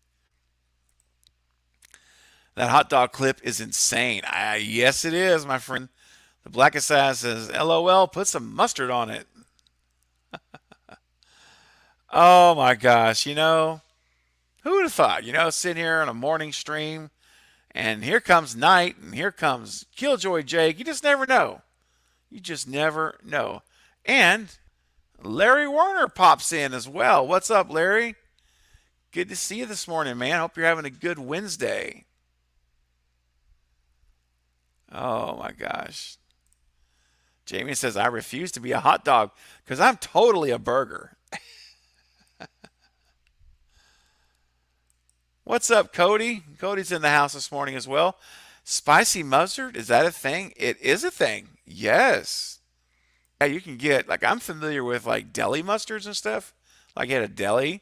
That hot dog clip is insane. Yes, it is, my friend. The Black Assassin says, LOL, put some mustard on it. Oh, my gosh. Who would have thought? Sitting here on a morning stream, and here comes Knight, and here comes Killjoy Jake. You just never know. You just never know. And Larry Warner pops in as well. What's up, Larry? Good to see you this morning, man. Hope you're having a good Wednesday. Oh, my gosh. Jamie says, I refuse to be a hot dog because I'm totally a burger. What's up, Cody? Cody's in the house this morning as well. Spicy mustard, is that a thing? It is a thing. Yes. Yeah, you can get, I'm familiar with, deli mustards and stuff. Like at a deli,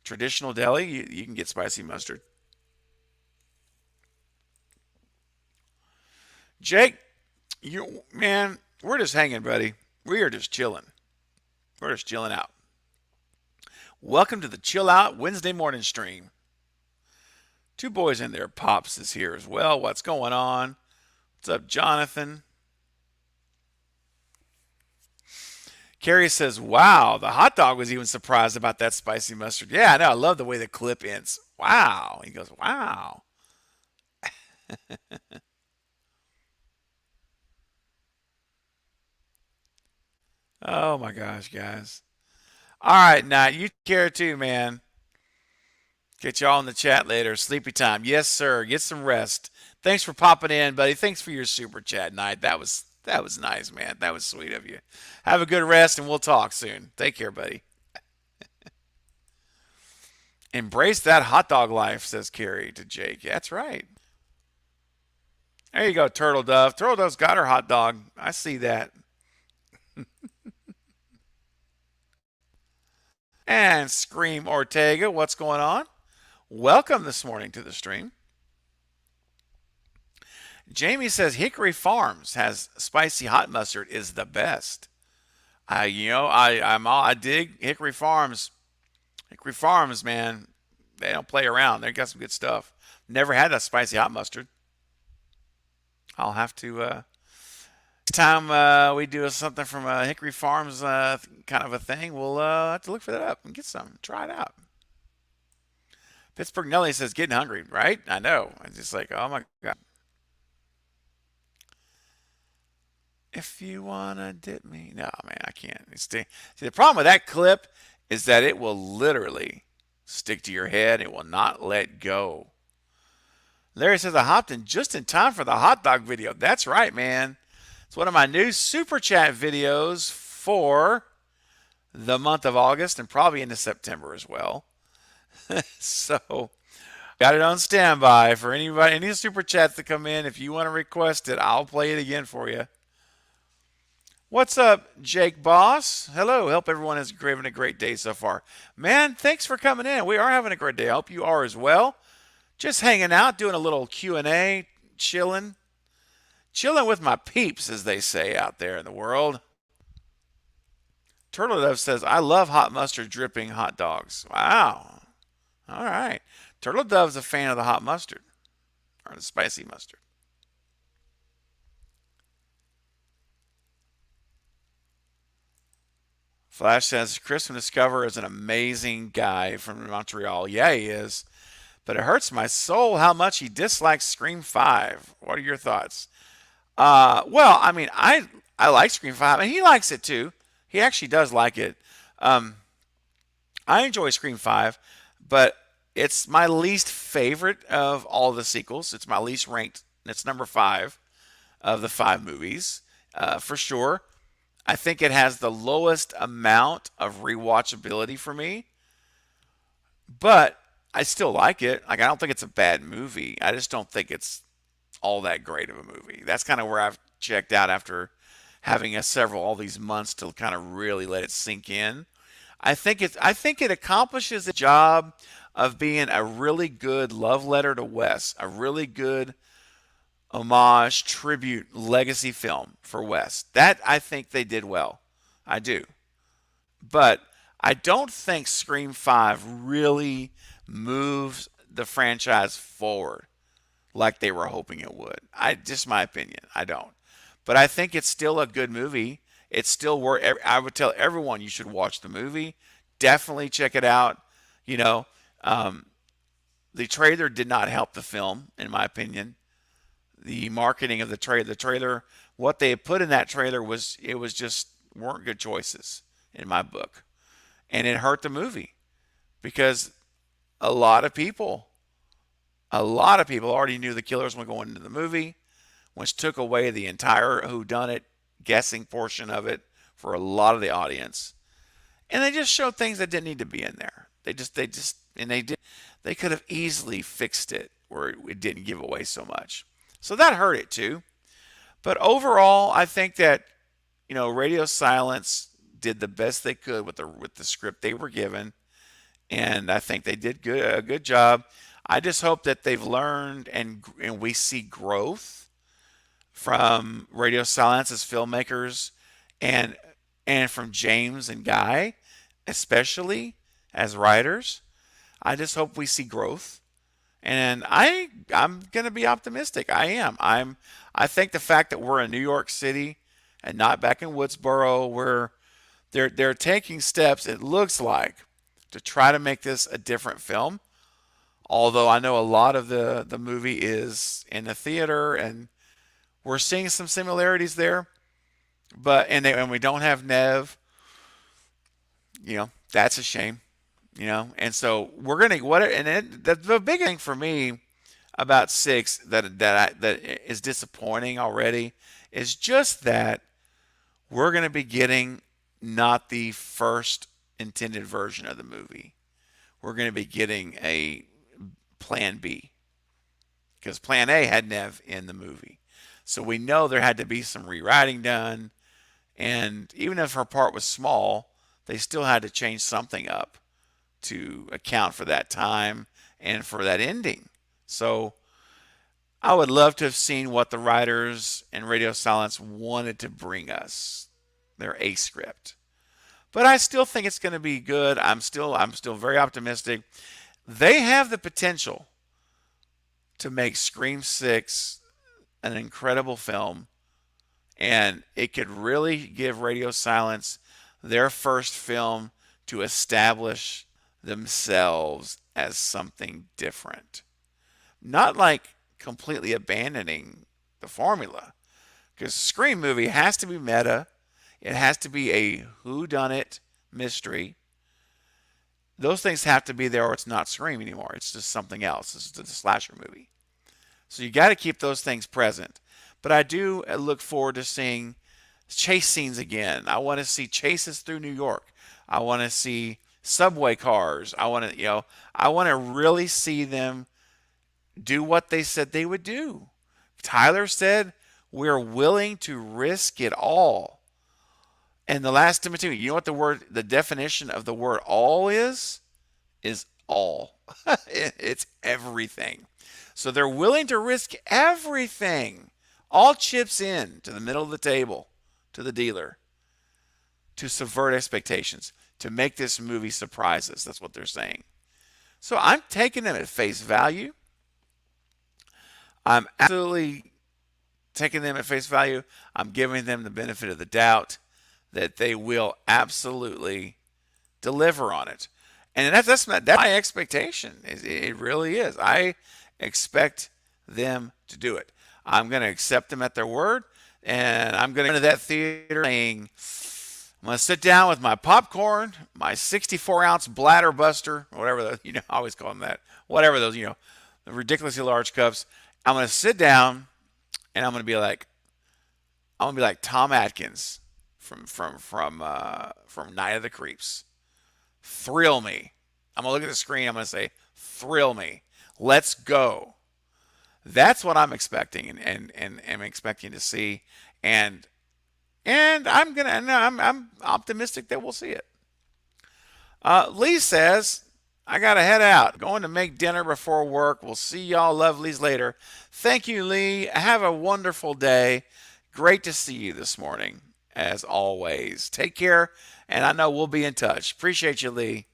traditional deli, you can get spicy mustard. Jake, man, we're just hanging, buddy. We are just chilling. We're just chilling out. Welcome to the Chill Out Wednesday morning stream. 2 boys in there. Pops is here as well. What's going on? What's up, Jonathan? Carrie says, wow, the hot dog was even surprised about that spicy mustard. Yeah, I know. I love the way the clip ends. Wow. He goes, wow. Oh, my gosh, guys. All right, now, you care too, man. Get y'all in the chat later. Sleepy time. Yes, sir. Get some rest. Thanks for popping in, buddy. Thanks for your super chat, Knight. That was nice, man. That was sweet of you. Have a good rest, and we'll talk soon. Take care, buddy. Embrace that hot dog life, says Carrie to Jake. That's right. There you go, Turtle Dove. Turtle Dove's got her hot dog. I see that. And Scream Ortega, what's going on? Welcome this morning to the stream. Jamie says Hickory Farms has spicy hot mustard is the best. I dig Hickory Farms. Hickory Farms, man, they don't play around. They got some good stuff. Never had that spicy hot mustard. I'll have to time we do something from Hickory Farms kind of a thing, we'll have to look for that up and get some. Try it out. Pittsburgh Nelly says, getting hungry, right? I know. I'm just like, oh my God. If you want to dip me. No, man, I can't. See, the problem with that clip is that it will literally stick to your head. It will not let go. Larry says, I hopped in just in time for the hot dog video. That's right, man. It's one of my new super chat videos for the month of August and probably into September as well. So, got it on standby for anybody, any super chats that come in. If you want to request it, I'll play it again for you. What's up, Jake Boss? Hello. Hope everyone is having a great day so far. Man, thanks for coming in. We are having a great day. I hope you are as well. Just hanging out, doing a little Q&A, chilling with my peeps, as they say out there in the world. Turtle Dove says, I love hot mustard dripping hot dogs. Wow. All right. Turtle Dove's a fan of the hot mustard, or the spicy mustard. Flash says, Chris from Discover is an amazing guy from Montreal. Yeah, he is. but it hurts my soul how much he dislikes Scream 5. What are your thoughts? Well, I mean, I like Scream 5, and he likes it too. He actually does like it. Um, I enjoy Scream 5, but it's my least favorite of all the sequels. It's my least ranked. It's number 5 of the 5 movies, for sure. I think it has the lowest amount of rewatchability for me, but I still like it. Like, I don't think it's a bad movie. I just don't think it's all that great of a movie. That's kind of where I've checked out after having all these months to kind of really let it sink in. I think it accomplishes the job of being a really good love letter to Wes, a really good homage, tribute, legacy film for Wes. That I think they did well. I do. But I don't think Scream 5 really moves the franchise forward like they were hoping it would. Just my opinion. I don't. But I think it's still a good movie. It's still worth. I would tell everyone you should watch the movie. Definitely check it out. You know, the trailer did not help the film, in my opinion. The marketing of the trailer, what they put in that trailer was just weren't good choices in my book, and it hurt the movie because a lot of people already knew the killers were going into the movie, which took away the entire whodunit guessing portion of it for a lot of the audience. And they just showed things that didn't need to be in there. They could have easily fixed it where it didn't give away so much. So that hurt it too. But overall, I think that, Radio Silence did the best they could with the script they were given, and I think they did a good job. I just hope that they've learned and we see growth from Radio Silence as filmmakers, and from James and Guy, especially as writers. I just hope we see growth, and I'm gonna be optimistic. I am. I think the fact that we're in New York City and not back in Woodsboro, where they're taking steps, it looks like, to try to make this a different film. Although I know a lot of the movie is in the theater, and we're seeing some similarities there, but and we don't have Nev. That's a shame. And so we're gonna the big thing for me about 6 that is disappointing already is just that we're gonna be getting not the first intended version of the movie. We're gonna be getting a Plan B, because Plan A had Nev in the movie. So we know there had to be some rewriting done, and even if her part was small, they still had to change something up to account for that time and for that ending. So I would love to have seen what the writers and Radio Silence wanted to bring us, their A script. But I still think it's going to be good. I'm still very optimistic. They have the potential to make Scream 6 an incredible film, and it could really give Radio Silence their first film to establish themselves as something different. Not like completely abandoning the formula, because Scream movie has to be meta. It has to be a whodunit mystery. Those things have to be there, or it's not Scream anymore. It's just something else. It's just a slasher movie. So you got to keep those things present. But I do look forward to seeing chase scenes again. I want to see chases through New York. I want to see subway cars. I want to really see them do what they said they would do. Tyler said, "We're willing to risk it all." And the last Timothy, you know what the definition of the word all is? Is all. It's everything. So they're willing to risk everything. All chips in to the middle of the table, to the dealer, to subvert expectations, to make this movie surprise us. That's what they're saying. So I'm taking them at face value. I'm absolutely taking them at face value. I'm giving them the benefit of the doubt that they will absolutely deliver on it. And that's my expectation. It really is. I expect them to do it. I'm going to accept them at their word, and I'm going to go to that theater saying, I'm going to sit down with my popcorn, my 64-ounce bladder buster, whatever those, I always call them that, whatever those, the ridiculously large cups. I'm going to sit down, and I'm going to be like Tom Atkins from Night of the Creeps. Thrill me. I'm going to look at the screen. I'm going to say, thrill me. Let's go. That's what I'm expecting and am expecting to see. And I'm optimistic that we'll see it. Lee says, I got to head out. Going to make dinner before work. We'll see y'all lovelies later. Thank you, Lee. Have a wonderful day. Great to see you this morning, as always. Take care, and I know we'll be in touch. Appreciate you, Lee.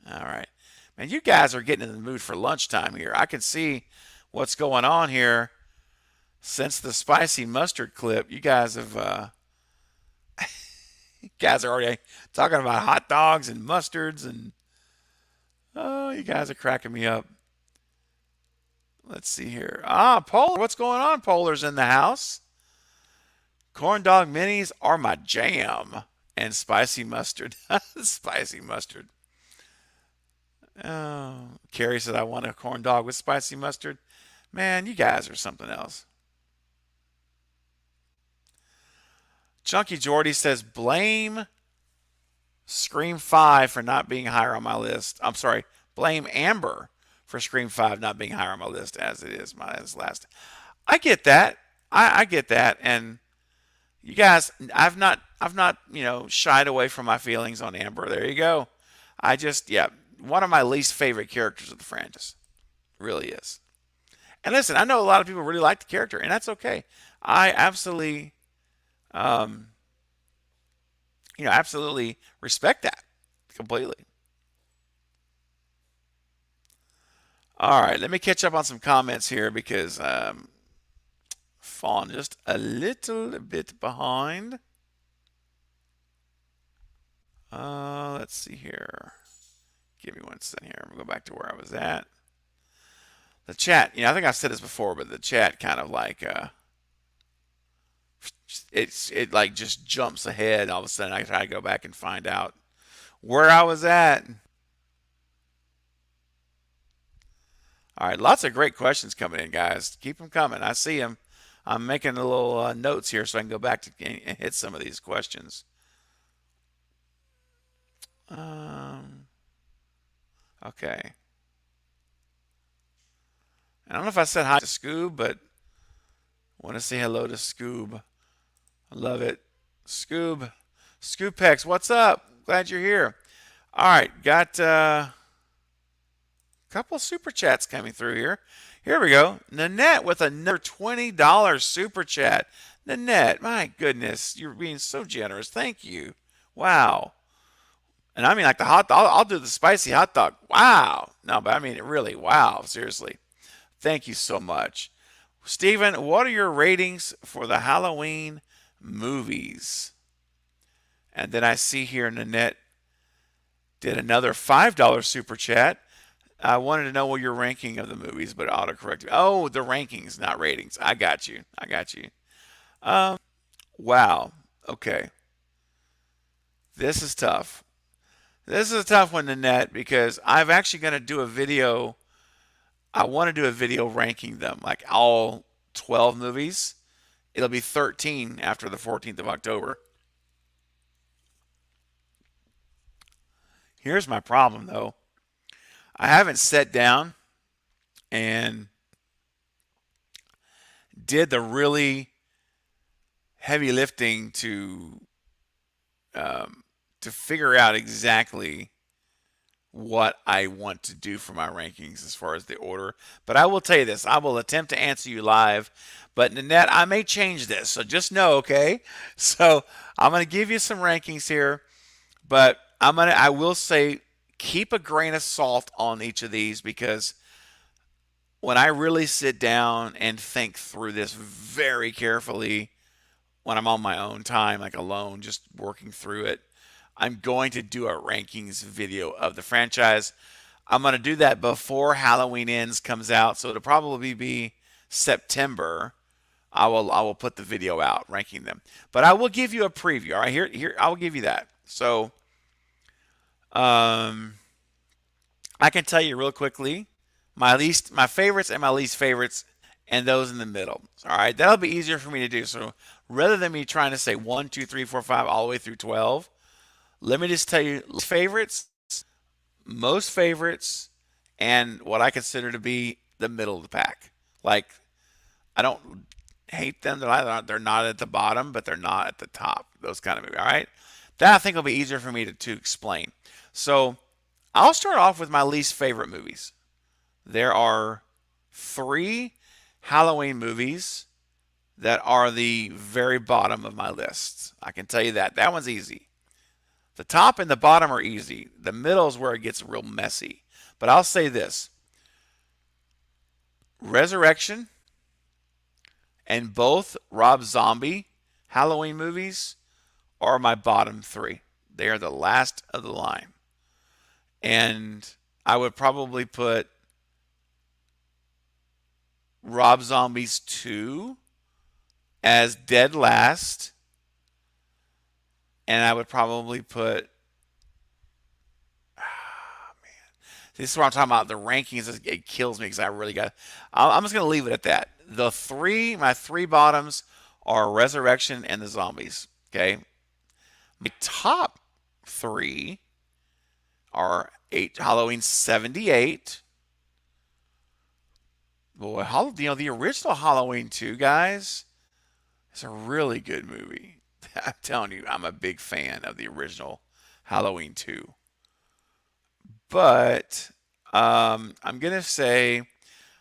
All right. Man, you guys are getting in the mood for lunchtime here. I can see what's going on here since the spicy mustard clip. You guys have, you guys are already talking about hot dogs and mustards, and oh, you guys are cracking me up. Let's see here. Polar, what's going on? Polar's in the house. Corn dog minis are my jam. And spicy mustard. Spicy mustard. Oh, Carrie said, I want a corn dog with spicy mustard. Man, you guys are something else. Chunky Jordy says, blame Scream 5 for not being higher on my list. I'm sorry, blame Amber for Scream 5 not being higher on my list as it is my last. I get that. I get that. And you guys, I've not, shied away from my feelings on Amber. There you go. One of my least favorite characters of the franchise. Really is. And listen, I know a lot of people really like the character, and that's okay. I absolutely, absolutely respect that completely. All right, let me catch up on some comments here because fallen just a little bit behind. Let's see here. Give me 1 second here. I'm going to go back to where I was at. The chat, I think I've said this before, but the chat kind of like, it like just jumps ahead. All of a sudden, I try to go back and find out where I was at. All right, lots of great questions coming in, guys. Keep them coming. I see them. I'm making a little notes here so I can go back to and hit some of these questions. Okay. I don't know if I said hi to Scoob, but I want to say hello to Scoob. I love it. Scoob. Scoopex, what's up? Glad you're here. All right, got a couple super chats coming through here. Here we go. Nanette with another $20 super chat. Nanette, my goodness, you're being so generous. Thank you. Wow. And I mean like the hot dog. I'll do the spicy hot dog. Wow. No, but I mean it really. Wow. Seriously. Thank you so much. Steven, what are your ratings for the Halloween movies? And then I see here Nanette did another $5 super chat. I wanted to know what your ranking of the movies, but autocorrect. Oh, the rankings, not ratings. I got you. Wow. Okay. This is tough. This is a tough one, Nanette, because I'm actually going to do a video. I want to do a video ranking them, like all 12 movies. It'll be 13 after the 14th of October. Here's my problem, though. I haven't sat down and did the really heavy lifting to figure out exactly what I want to do for my rankings as far as the order. But I will tell you this. I will attempt to answer you live. But Nanette, I may change this. So just know, okay? So I'm going to give you some rankings here. But I will say keep a grain of salt on each of these, because when I really sit down and think through this very carefully, when I'm on my own time, like alone, just working through it, I'm going to do a rankings video of the franchise. I'm going to do that before Halloween Ends comes out, so it'll probably be September. I will put the video out ranking them, but I will give you a preview. All right, here I will give you that. So, I can tell you real quickly my favorites and my least favorites, and those in the middle. All right, that'll be easier for me to do. So rather than me trying to say 1, 2, 3, 4, 5 all the way through 12, let me just tell you favorites, most favorites, and what I consider to be the middle of the pack. Like, I don't hate them. They're not at the bottom, but they're not at the top. Those kind of movies. All right, that I think will be easier for me to explain. So I'll start off with my least favorite movies. There are 3 Halloween movies that are the very bottom of my list. I can tell you that. That one's easy. The top and the bottom are easy. The middle is where it gets real messy. But I'll say this. Resurrection and both Rob Zombie Halloween movies are my bottom 3. They are the last of the line. And I would probably put Rob Zombie's 2 as dead last. And I would probably put, this is what I'm talking about. The rankings, it kills me because I'm just going to leave it at that. My 3 bottoms are Resurrection and the Zombies. Okay. My top 3 are Halloween 78. Boy, the original Halloween 2, guys, it's a really good movie. I'm telling you, I'm a big fan of the original Halloween 2. But I'm going to say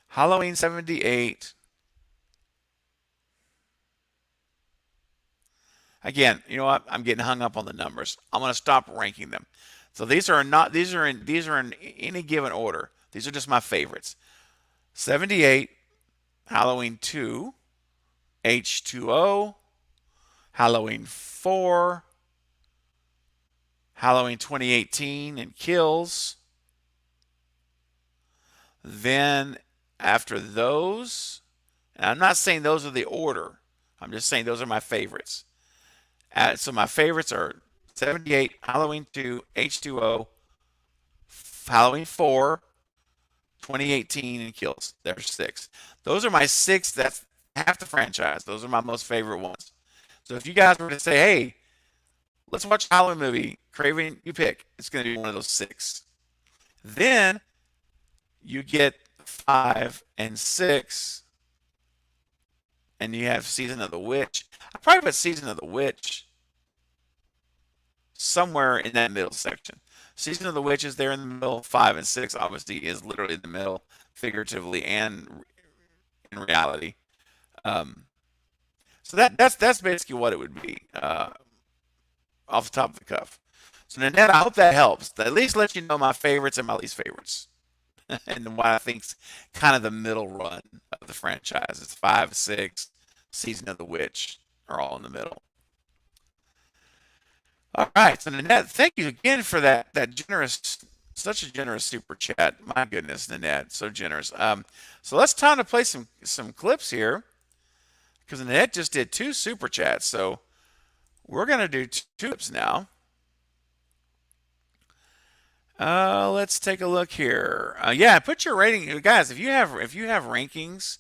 Halloween 78. Again, you know what? I'm getting hung up on the numbers. I'm going to stop ranking them. So these are in any given order. These are just my favorites. 78, Halloween 2, H2O, Halloween 4, Halloween 2018 and Kills. Then after those, and I'm not saying those are the order. I'm just saying those are my favorites. So my favorites are 78, Halloween 2, H2O, Halloween 4, 2018, and Kills. There's 6. Those are my 6. That's half the franchise. Those are my most favorite ones. So if you guys were to say, hey, let's watch a Halloween movie, Craven, you pick. It's going to be one of those 6. Then you get 5 and 6, and you have Season of the Witch. I probably put Season of the Witch somewhere in that middle section. Season of the Witch is there in the middle. 5 and 6 obviously is literally the middle, figuratively and in reality. So that's basically what it would be off the top of the cuff. So Nanette, I hope that helps. At least let you know my favorites and my least favorites, and what I think's kind of the middle run of the franchise. It's 5, 6, Season of the Witch are all in the middle. All right, so Nanette, thank you again for that such a generous super chat. My goodness, Nanette, so generous. So let's time to play some clips here, because Nanette just did 2 super chats. So we're gonna do 2 clips now. Let's take a look here. Yeah, put your rating, guys. If you have rankings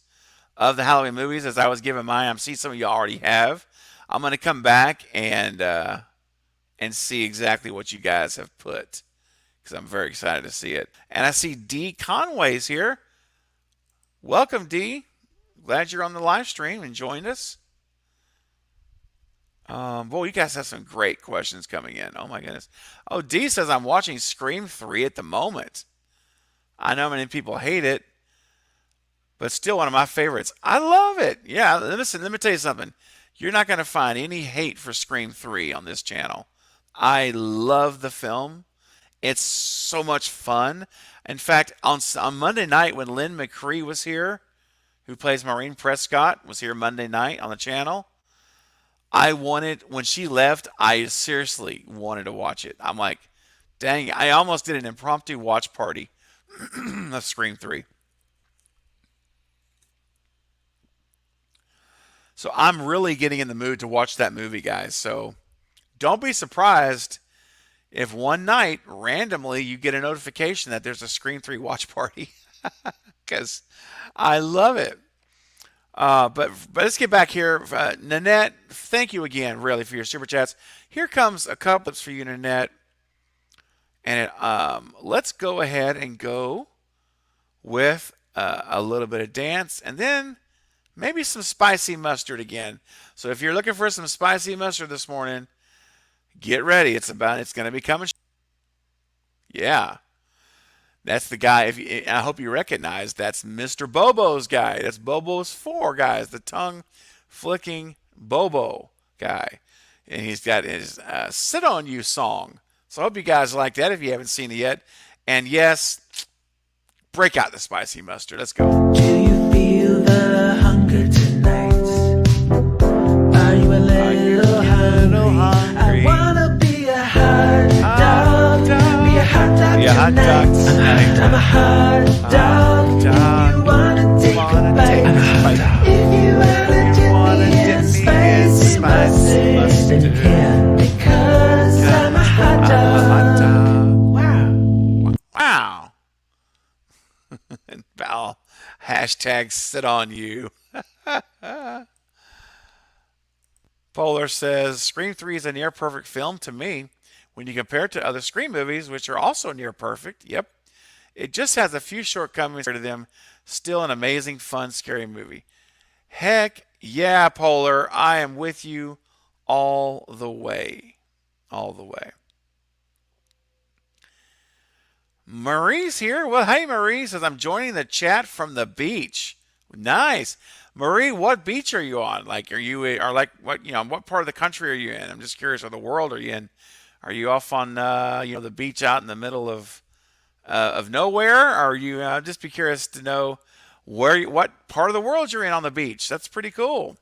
of the Halloween movies, as I was giving mine, I'm seeing some of you already have. I'm gonna come back and see exactly what you guys have put, because I'm very excited to see it. And I see D Conway's here. Welcome, D. Glad you're on the live stream and joined us. Boy, you guys have some great questions coming in. Oh my goodness. Oh, D says I'm watching Scream 3 at the moment. I know many people hate it, but still one of my favorites. I love it. Yeah, listen, let me tell you something. You're not going to find any hate for Scream 3 on this channel. I love the film. It's so much fun. In fact, on Monday night when Lynn McCree was here, who plays Maureen Prescott, was here Monday night on the channel, I wanted, when she left, I seriously wanted to watch it. I'm like, dang, I almost did an impromptu watch party of Scream 3. So I'm really getting in the mood to watch that movie, guys. So don't be surprised if one night, randomly, you get a notification that there's a Scream 3 watch party. Because I love it. But let's get back here. Nanette, thank you again, really, for your super chats. Here comes a couple clips for you, Nanette. And let's go ahead and go with a little bit of dance, and then maybe some spicy mustard again. So if you're looking for some spicy mustard this morning, get ready. It's going to be coming. Yeah. That's the guy. I hope you recognize that's Mr. Bobo's guy. That's Bobo's 4, guys. The tongue flicking Bobo guy. And he's got his Sit On You song. So I hope you guys like that if you haven't seen it yet. And yes, break out the spicy mustard. Let's go. Do you feel the hunger tonight? Are you a little hungry? I wanna be a hot dog. Be a hot dog tonight. I'm a hot dog. You wanna take a bite? I'm a hot dog. If you wanna dip me in spicy mustard again, because I'm a hot dog. Wow. Wow. And Val, hashtag sit on you. Polar says, Scream 3 is a near perfect film to me when you compare it to other Scream movies, which are also near perfect. Yep. It just has a few shortcomings to them. Still an amazing, fun, scary movie. Heck yeah, Polar. I am with you all the way. All the way. Marie's here. Well, hey, Marie says, I'm joining the chat from the beach. Nice. Marie, what beach are you on? Like, what part of the country are you in? I'm just curious, or the world are you in? Are you off on, the beach out in the middle of nowhere? Or are you, just be curious to know what part of the world you're in on the beach. That's pretty cool.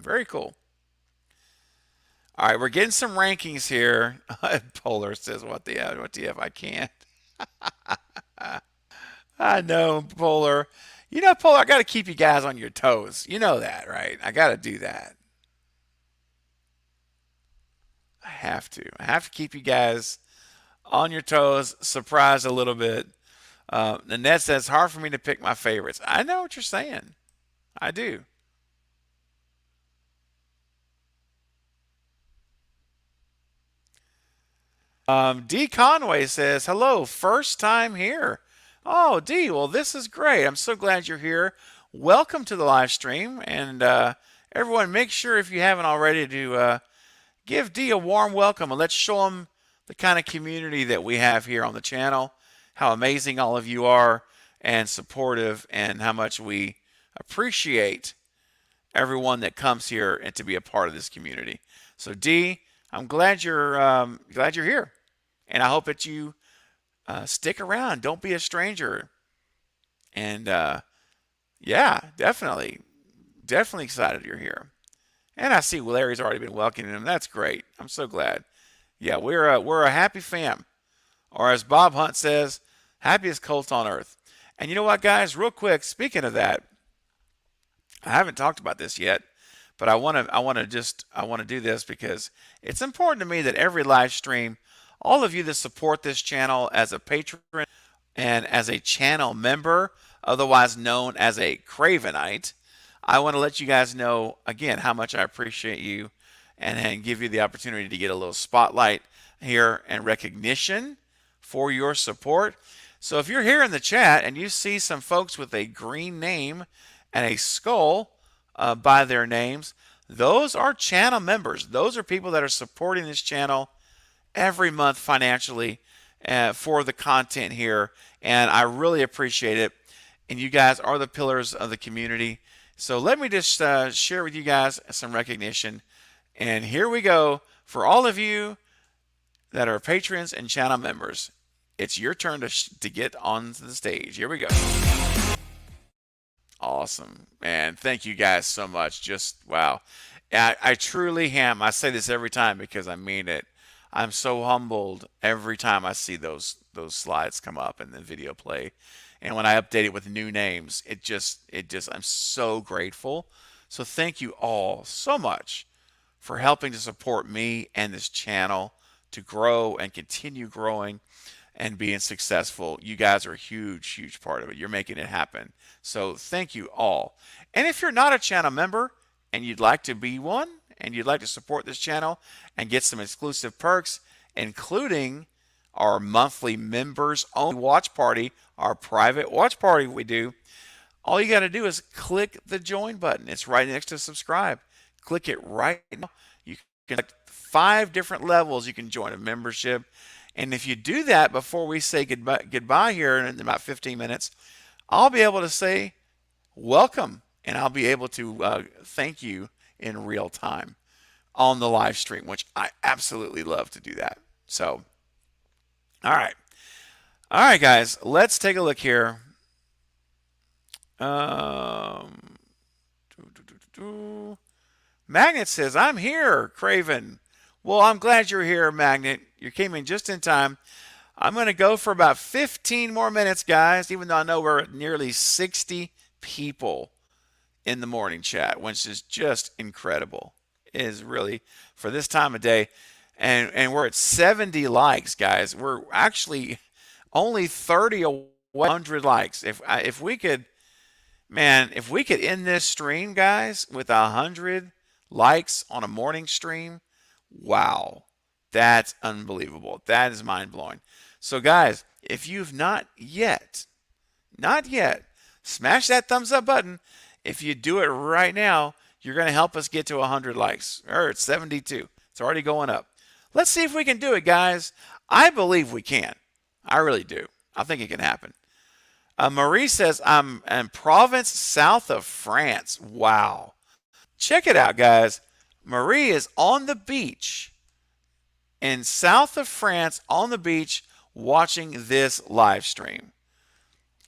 Very cool. All right, we're getting some rankings here. Polar says, what the F? I can't. I know, Polar. Polar, I got to keep you guys on your toes. You know that, right? I got to do that. I have to. I have to keep you guys on your toes, surprised a little bit. Nanette says, it's hard for me to pick my favorites. I know what you're saying. I do. D. Conway says, hello, first time here. Oh, D, well, this is great. I'm so glad you're here. Welcome to the live stream. And everyone, make sure, if you haven't already, to give D a warm welcome. And let's show him the kind of community that we have here on the channel, how amazing all of you are and supportive, and how much we appreciate everyone that comes here and to be a part of this community. So, D, I'm glad you're here. And I hope that you stick around. Don't be a stranger. And yeah, definitely excited you're here. And I see Larry's already been welcoming him. That's great. I'm so glad. Yeah, we're a happy fam. Or as Bob Hunt says, happiest cult on earth. And you know what, guys? Real quick, speaking of that, I haven't talked about this yet, but I want to do this because it's important to me that every live stream, all of you that support this channel as a patron and as a channel member, otherwise known as a Cravenite, I want to let you guys know, again, how much I appreciate you and give you the opportunity to get a little spotlight here and recognition for your support. So if you're here in the chat and you see some folks with a green name and a skull by their names, those are channel members. Those are people that are supporting this channel every month financially for the content here, and I really appreciate it. And you guys are the pillars of the community. So let me just share with you guys some recognition. And here we go. For all of you that are patrons and channel members, it's your turn to get on the stage. Here we go. Awesome, man. Thank you guys so much. Just wow. I truly am. I say this every time because I mean it. I'm so humbled every time I see those slides come up and the video play. And when I update it with new names, it just I'm so grateful. So thank you all so much for helping to support me and this channel to grow and continue growing and being successful. You guys are a huge, huge part of it. You're making it happen. So thank you all. And if you're not a channel member and you'd like to be one and you'd like to support this channel and get some exclusive perks, including our monthly members only watch party, our private watch party we do, all you got to do is click the join button. It's right next to subscribe. Click it right now. You can select 5 different levels. You can join a membership. And if you do that before we say goodbye here in about 15 minutes, I'll be able to say welcome, and I'll be able to thank you in real time on the live stream, which I absolutely love to do that. So, all right, guys, let's take a look here. Magnet says, I'm here, Craven. Well, I'm glad you're here, Magnet. You came in just in time. I'm going to go for about 15 more minutes, guys, even though I know we're at nearly 60 people in the morning chat, which is just incredible. It is really, for this time of day. And we're at 70 likes, guys. We're actually only 30 or 100 likes. If we could, man, if we could end this stream, guys, with 100 likes on a morning stream, wow, that's unbelievable. That is mind-blowing. So, guys, if you've not yet, smash that thumbs up button. If you do it right now, you're going to help us get to 100 likes. It's 72. It's already going up. Let's see if we can do it, guys. I believe we can. I really do. I think it can happen. Marie says, I'm in Provence, south of France. Wow. Check it out, guys. Marie is on the beach in south of France, on the beach, watching this live stream.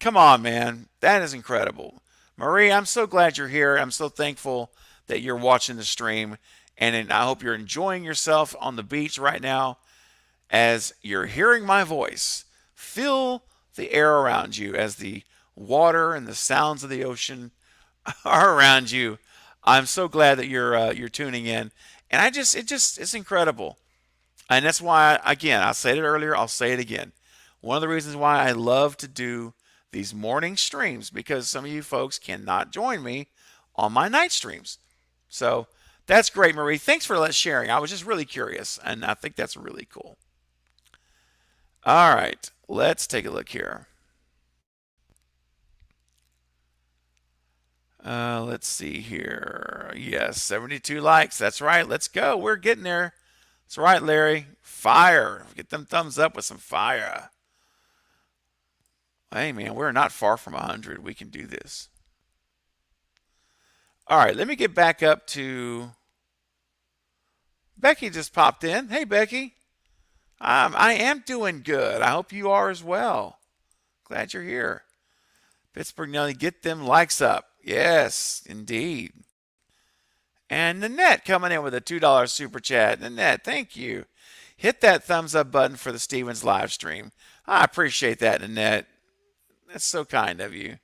Come on, man. That is incredible. Marie, I'm so glad you're here. I'm so thankful that you're watching the stream. And I hope you're enjoying yourself on the beach right now as you're hearing my voice. Feel the air around you as the water and the sounds of the ocean are around you. I'm so glad that you're tuning in. And it's incredible. And that's why, again, I said it earlier, I'll say it again. One of the reasons why I love to do these morning streams, because some of you folks cannot join me on my night streams. So that's great, Marie. Thanks for sharing. I was just really curious, and I think that's really cool. All right, let's take a look here. Let's see here. Yes, 72 likes. That's right. Let's go. We're getting there. That's right, Larry. Fire. Get them thumbs up with some fire. Hey, man, we're not far from 100. We can do this. All right, let me get back up to... Becky just popped in. Hey, Becky. I am doing good. I hope you are as well. Glad you're here. Pittsburgh Nelly, get them likes up. Yes, indeed. And Nanette coming in with a $2 super chat. Nanette, thank you. Hit that thumbs up button for the Stevens live stream. I appreciate that, Nanette. That's so kind of you.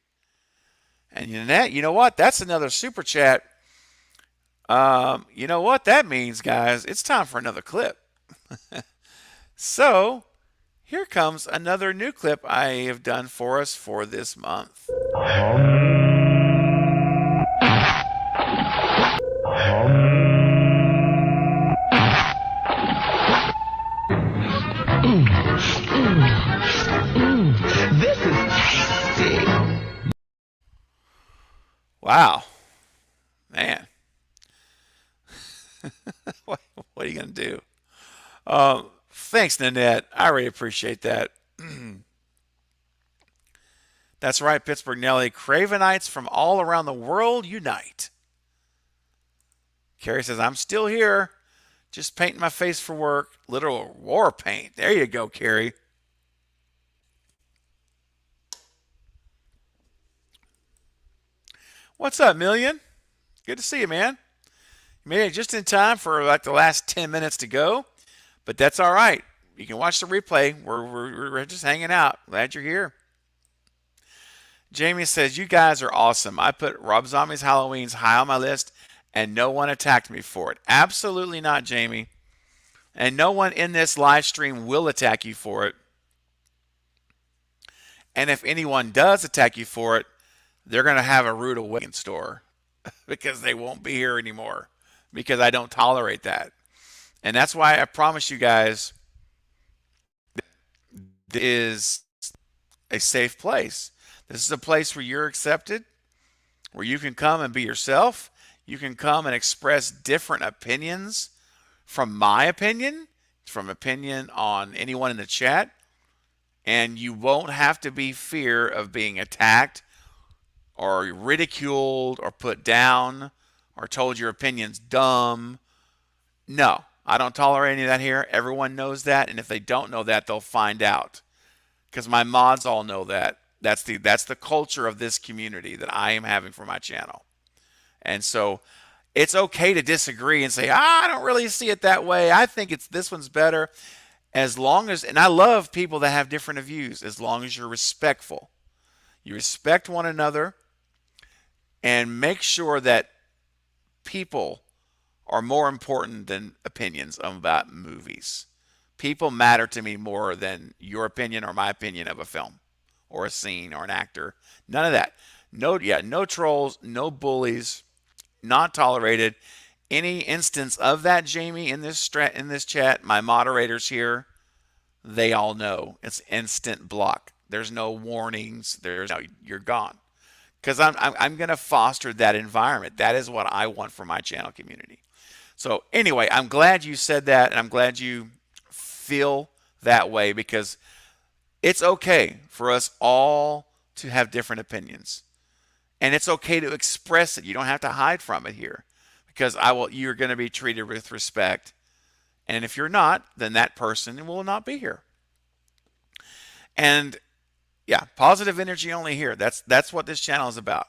And Nanette, you know what? That's another super chat. You know what that means, guys? It's time for another clip. So, here comes another new clip I have done for us for this month. This is tasty. Wow. Man. What are you going to do? Thanks, Nanette. I really appreciate that. That's right, Pittsburgh Nelly. Cravenites from all around the world unite. Carrie says, I'm still here. Just painting my face for work. Literal war paint. There you go, Carrie. What's up, Million? Good to see you, man. You made it just in time for like the last 10 minutes to go, but that's all right. You can watch the replay. We're just hanging out. Glad you're here. Jamie says, you guys are awesome. I put Rob Zombie's Halloween's high on my list, and no one attacked me for it. Absolutely not, Jamie. And no one in this live stream will attack you for it. And if anyone does attack you for it, they're going to have a rude awakening store because they won't be here anymore because I don't tolerate that. And that's why I promise you guys this is a safe place. This is a place where you're accepted, where you can come and be yourself. You can come and express different opinions from my opinion, from opinion on anyone in the chat, and you won't have to be fear of being attacked or ridiculed or put down or told your opinion's dumb. No, I don't tolerate any of that here. Everyone knows that, and if they don't know that, they'll find out because my mods all know that. That's the culture of this community that I am having for my channel. And so it's okay to disagree and say, I don't really see it that way. I think this one's better. As long as, and I love people that have different views, as long as you're respectful. You respect one another and make sure that people are more important than opinions about movies. People matter to me more than your opinion or my opinion of a film or a scene or an actor. None of that. No trolls, no bullies, not tolerated. Any instance of that, Jamie, in this chat, my moderators here, they all know it's instant block. There's no warnings. You're gone. Because I'm going to foster that environment. That is what I want for my channel community. So anyway, I'm glad you said that, and I'm glad you feel that way because it's okay for us all to have different opinions. And it's okay to express it. You don't have to hide from it here because you're going to be treated with respect. And if you're not, then that person will not be here. And yeah, positive energy only here. That's what this channel is about.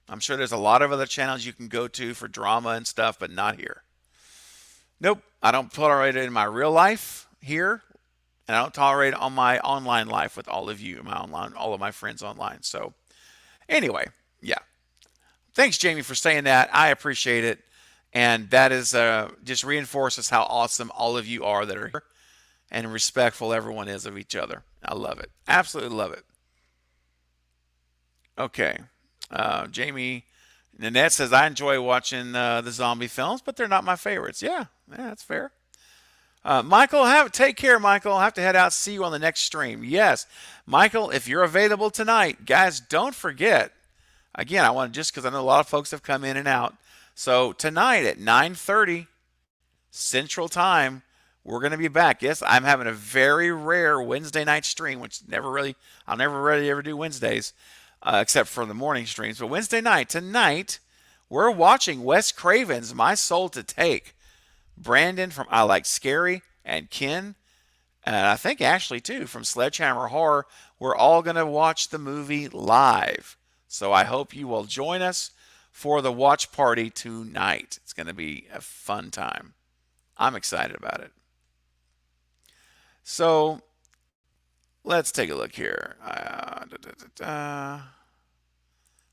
I'm sure there's a lot of other channels you can go to for drama and stuff, but not here. Nope, I don't tolerate it in my real life here, and I don't tolerate it on my online life with all of you, all of my friends online. So anyway, yeah. Thanks, Jamie, for saying that. I appreciate it. And that is just reinforces how awesome all of you are that are here and respectful everyone is of each other. I love it. Absolutely love it. Okay. Jamie Nanette says, I enjoy watching the zombie films, but they're not my favorites. Yeah, that's fair. Michael, take care, Michael. I'll have to head out. See you on the next stream. Yes. Michael, if you're available tonight, guys, don't forget. Again, I want to just because I know a lot of folks have come in and out. So tonight at 9:30 Central Time, we're going to be back. Yes, I'm having a very rare Wednesday night stream, which I'll never really ever do Wednesdays, except for the morning streams. But Wednesday night, tonight, we're watching Wes Craven's My Soul to Take. Brandon from I Like Scary and Ken, and I think Ashley too from Sledgehammer Horror. We're all going to watch the movie live. So I hope you will join us for the watch party tonight. It's going to be a fun time. I'm excited about it. So let's take a look here.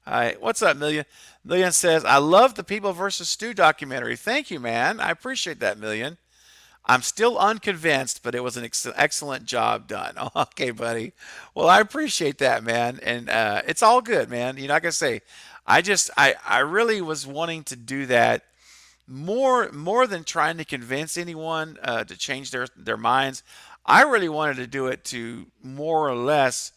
Hi, what's up, Million? Million says, I love the People vs. Stu documentary. Thank you, man. I appreciate that, Million. I'm still unconvinced, but it was an excellent job done. Okay, buddy. Well, I appreciate that, man. And it's all good, man. You know, like I say, I really was wanting to do that more than trying to convince anyone to change their minds. I really wanted to do it to more or less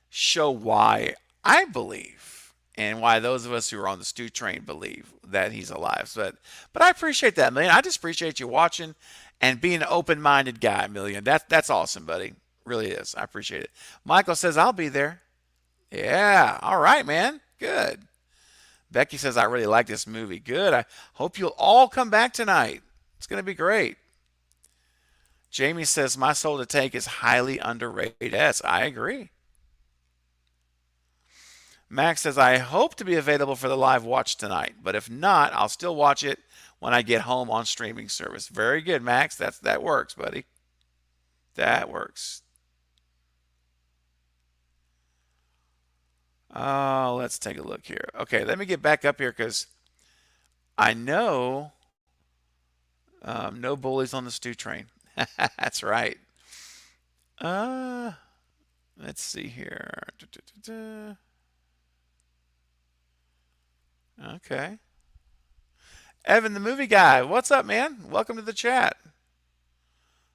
show why I believe and why those of us who are on the Stu train believe that he's alive. But I appreciate that, Million. I just appreciate you watching and being an open-minded guy, Million. That's awesome, buddy. Really is. I appreciate it. Michael says, I'll be there. Yeah. All right, man. Good. Becky says, I really like this movie. Good. I hope you'll all come back tonight. It's going to be great. Jamie says, My Soul to Take is highly underrated. Yes, I agree. Max says, I hope to be available for the live watch tonight, but if not, I'll still watch it when I get home on streaming service. Very good, Max. That works, buddy. That works. Oh, let's take a look here. Okay, let me get back up here because I know no bullies on the stew train. That's right. Let's see here. Okay. Evan, the movie guy. What's up, man? Welcome to the chat.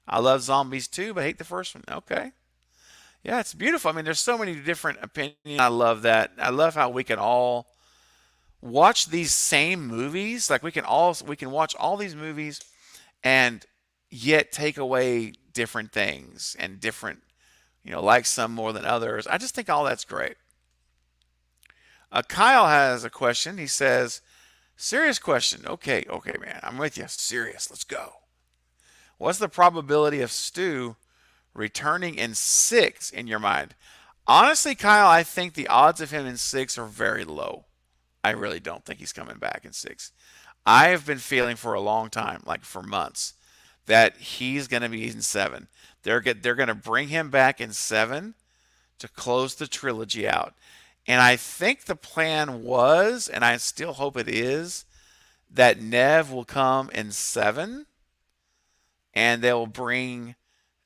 I love zombies too, but hate the first one. Okay. Yeah, it's beautiful. I mean, there's so many different opinions. I love that. I love how we can all watch these same movies. Like we can watch all these movies and yet take away different things and different, like some more than others. I just think all that's great. Kyle has a question. He says, serious question. Okay, man. I'm with you. Serious. Let's go. What's the probability of Stu returning in 6 in your mind? Honestly, Kyle, I think the odds of him in 6 are very low. I really don't think he's coming back in 6. I have been feeling for a long time, like for months, that he's going to be in 7. They're going to bring him back in 7 to close the trilogy out. And I think the plan was, and I still hope it is, that Nev will come in 7 and they'll bring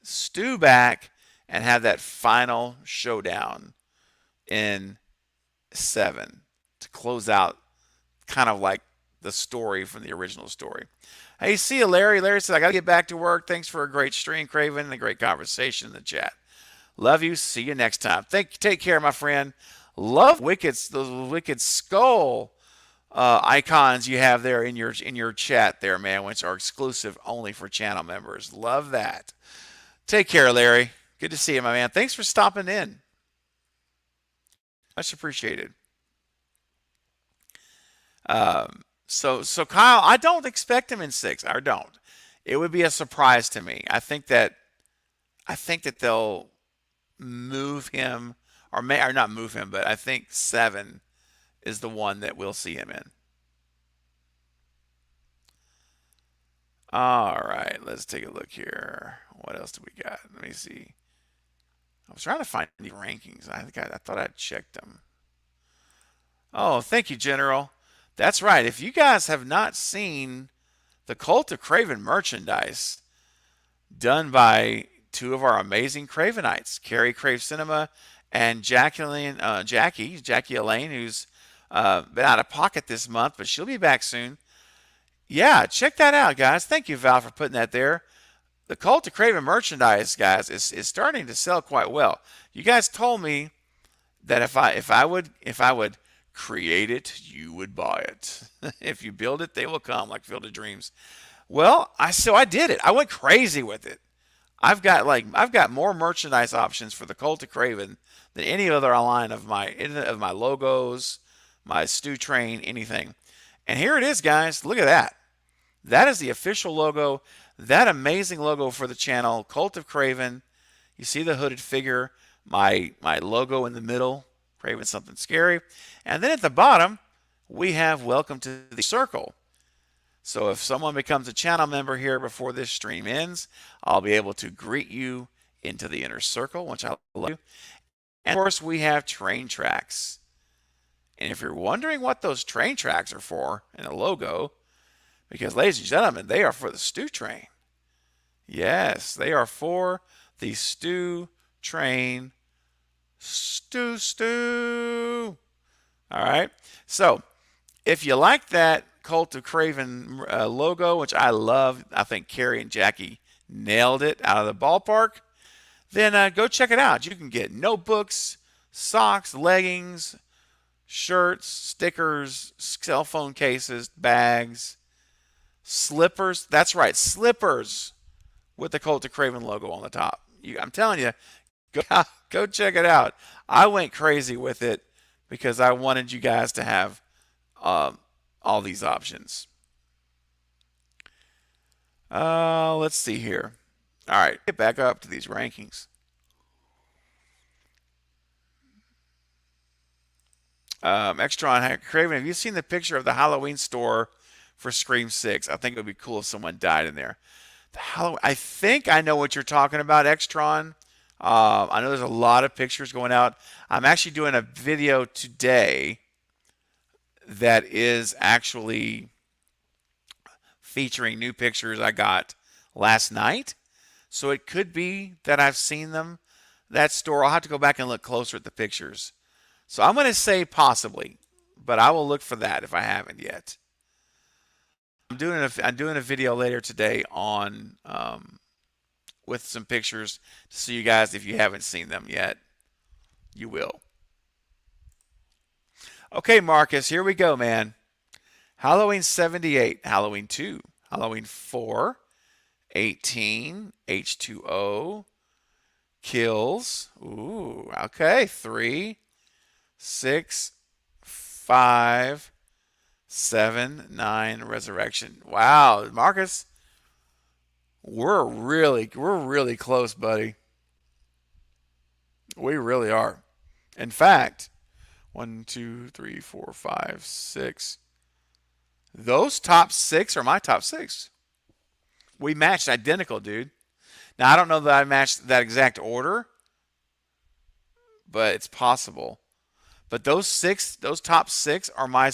Stu back and have that final showdown in 7 to close out kind of like the story from the original story. Hey, see you, Larry. Larry says, I got to get back to work. Thanks for a great stream, Craven, and a great conversation in the chat. Love you. See you next time. Take care, my friend. Love those wicked skull icons you have there in your chat there, man, which are exclusive only for channel members. Love that. Take care, Larry. Good to see you, my man. Thanks for stopping in. Much appreciated. So Kyle, I don't expect him in 6. I don't. It would be a surprise to me. I think that they'll move him, or not move him, but I think 7 is the one that we'll see him in. All right, let's take a look here. What else do we got? Let me see. I was trying to find the rankings. I thought I'd checked them. Oh, thank you, General. That's right. If you guys have not seen the Cult of Craven merchandise done by 2 of our amazing Cravenites, Carrie Crave Cinema and Jackie Elaine, who's been out of pocket this month, but she'll be back soon. Yeah, check that out, guys. Thank you, Val, for putting that there. The Cult of Craven merchandise, guys, is starting to sell quite well. You guys told me that if I would create it, you would buy it. If you build it, they will come, like Field of Dreams. Well, I did it. I went crazy with it. I've got more merchandise options for the Cult of Craven than any other line of my logos, my stew train, anything. And here it is, guys. Look at that. That is the official logo. That amazing logo for the channel, Cult of Craven. You see the hooded figure, my logo in the middle, Craven Something Scary. And then at the bottom, we have Welcome to the Circle. So if someone becomes a channel member here before this stream ends, I'll be able to greet you into the inner circle, which I love you. And of course, we have train tracks. And if you're wondering what those train tracks are for in a logo, because ladies and gentlemen, they are for the stew train. Yes, they are for the stew train. Stew. All right. So if you like that Cult of Craven logo, which I love, I think Carrie and Jackie nailed it out of the ballpark, then go check it out. You can get notebooks, socks, leggings, shirts, stickers, cell phone cases, bags, slippers. That's right, slippers with the Cult of Craven logo on the top. I'm telling you, go check it out. I went crazy with it because I wanted you guys to have all these options. Let's see here. All right, get back up to these rankings. Extron, Craven, have you seen the picture of the Halloween store for Scream 6? I think it would be cool if someone died in there. I think I know what you're talking about, Extron. I know there's a lot of pictures going out. I'm actually doing a video today that is actually featuring new pictures I got last night. So it could be that I've seen them. That store, I'll have to go back and look closer at the pictures. So I'm going to say possibly, but I will look for that if I haven't yet. I'm doing a video later today on with some pictures to see you guys. If you haven't seen them yet, you will. Okay, Marcus, here we go, man. Halloween 78, Halloween 2, Halloween 4, 18, H2O, Kills. Ooh, okay. 3, 6, 5, 7, 9, Resurrection. Wow, Marcus, we're really close, buddy. We really are. In fact, 1, 2, 3, 4, 5, 6. Those top 6 are my top 6. We matched identical, dude. Now, I don't know that I matched that exact order, but it's possible. But those top 6 are my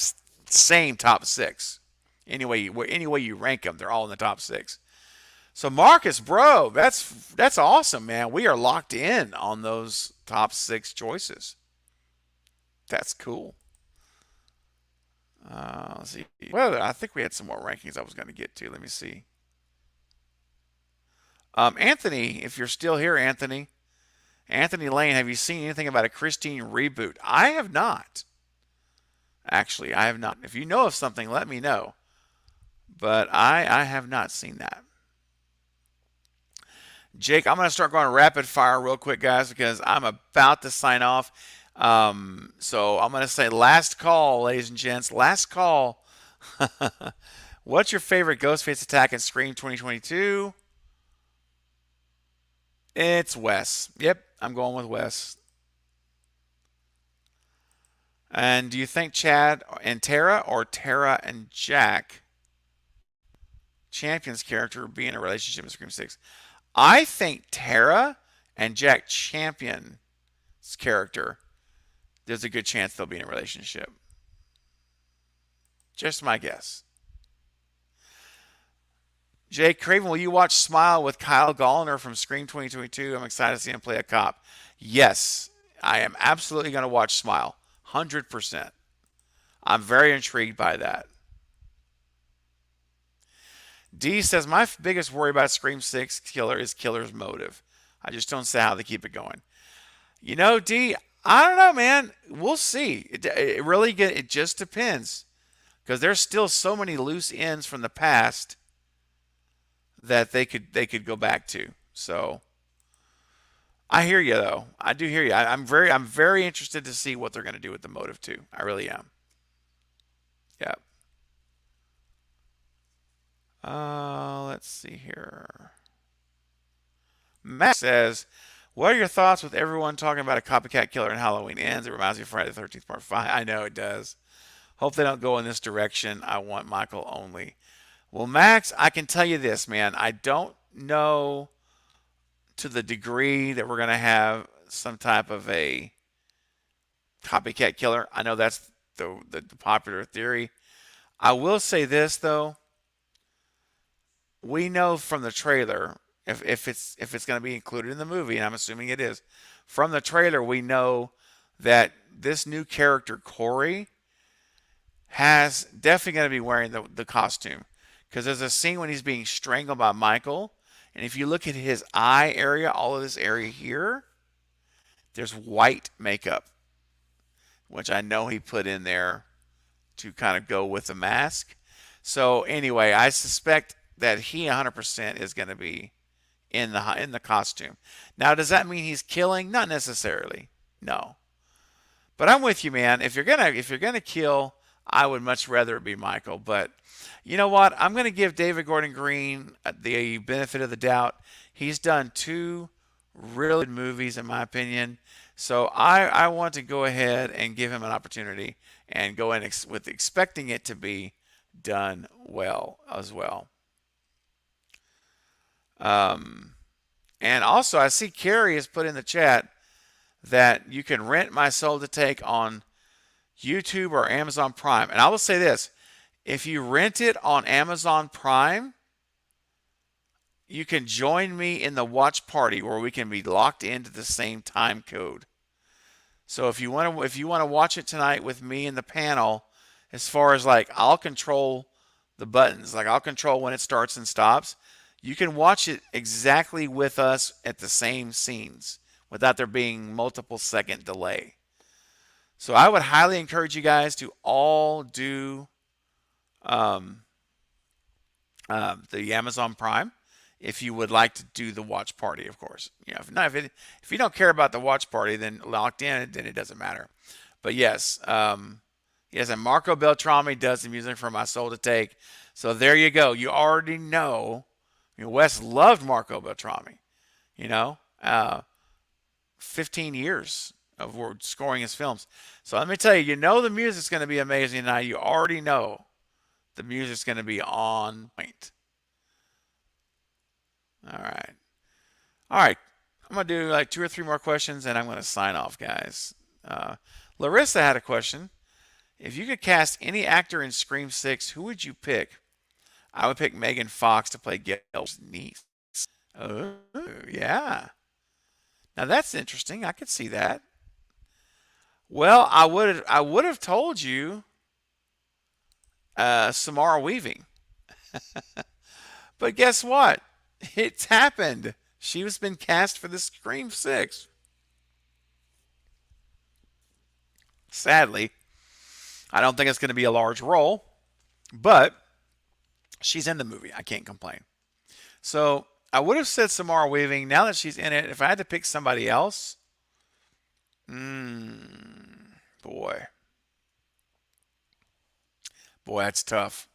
same top 6. Any way you rank them, they're all in the top 6. So Marcus, bro, that's awesome, man. We are locked in on those top 6 choices. That's cool. Let's see. Well, I think we had some more rankings I was going to get to. Let me see. Anthony, if you're still here, Anthony Lane, have you seen anything about a Christine reboot? I have not. Actually, I have not. If you know of something, let me know. But I have not seen that. Jake, I'm going to start going rapid fire real quick, guys, because I'm about to sign off. So I'm going to say last call, ladies and gents. Last call. What's your favorite Ghostface attack in Scream 2022? It's Wes. Yep, I'm going with Wes. And do you think Chad and Tara or Tara and Jack Champion's character would be in a relationship in Scream 6? I think Tara and Jack Champion's character, there's a good chance they'll be in a relationship. Just my guess. Jake Craven, will you watch Smile with Kyle Gallner from Scream 2022? I'm excited to see him play a cop. Yes, I am absolutely going to watch Smile. 100%. I'm very intrigued by that. D says, my biggest worry about Scream 6 Killer is Killer's motive. I just don't see how they keep it going. You know, D, I don't know, man. We'll see. It just depends. Because there's still so many loose ends from the past that they could go back to. So I hear you, though. I do hear you. I'm very interested to see what they're going to do with the motive too. I really am. Yeah. Let's see here. Matt says, what are your thoughts with everyone talking about a copycat killer in Halloween Ends? It reminds me of Friday the 13th Part 5. I know it does. Hope they don't go in this direction. I want Michael only. Well, Max, I can tell you this, man. I don't know to the degree that we're going to have some type of a copycat killer. I know that's the popular theory. I will say this, though. We know from the trailer, if it's going to be included in the movie, and I'm assuming it is, from the trailer we know that this new character, Corey, has definitely going to be wearing the costume. Because there's a scene when he's being strangled by Michael, and if you look at his eye area, all of this area here, there's white makeup, which I know he put in there to kind of go with the mask. So anyway, I suspect that he 100% is going to be in the costume. Now, does that mean he's killing? Not necessarily. No. But I'm with you, man. If you're gonna kill, I would much rather it be Michael. But you know what? I'm going to give David Gordon Green the benefit of the doubt. He's done 2 really good movies, in my opinion. So I want to go ahead and give him an opportunity and go in with expecting it to be done well as well. And also, I see Carrie has put in the chat that you can rent My Soul to Take on YouTube or Amazon Prime. And I will say this, if you rent it on Amazon Prime, you can join me in the watch party where we can be locked into the same time code. So if you want to watch it tonight with me in the panel, as far as like I'll control the buttons, like I'll control when it starts and stops, you can watch it exactly with us at the same scenes without there being multiple second delay. So I would highly encourage you guys to all do the Amazon Prime if you would like to do the watch party, of course. You know, if you don't care about the watch party, then locked in, then it doesn't matter. But yes, yes, and Marco Beltrami does the music for My Soul to Take. So there you go. You already know. You know, Wes loved Marco Beltrami. You know, 15 years of scoring his films. So let me tell you, you know the music's going to be amazing now. You already know the music's going to be on point. All right. All right. I'm going to do like 2 or 3 more questions, and I'm going to sign off, guys. Larissa had a question. If you could cast any actor in Scream 6, who would you pick? I would pick Megan Fox to play Gail's niece. Oh, yeah. Now that's interesting. I could see that. Well, I would have told you Samara Weaving. But guess what? It's happened. She has been cast for the Scream 6. Sadly, I don't think it's going to be a large role, but she's in the movie. I can't complain. So I would have said Samara Weaving. Now that she's in it, if I had to pick somebody else, boy, that's tough.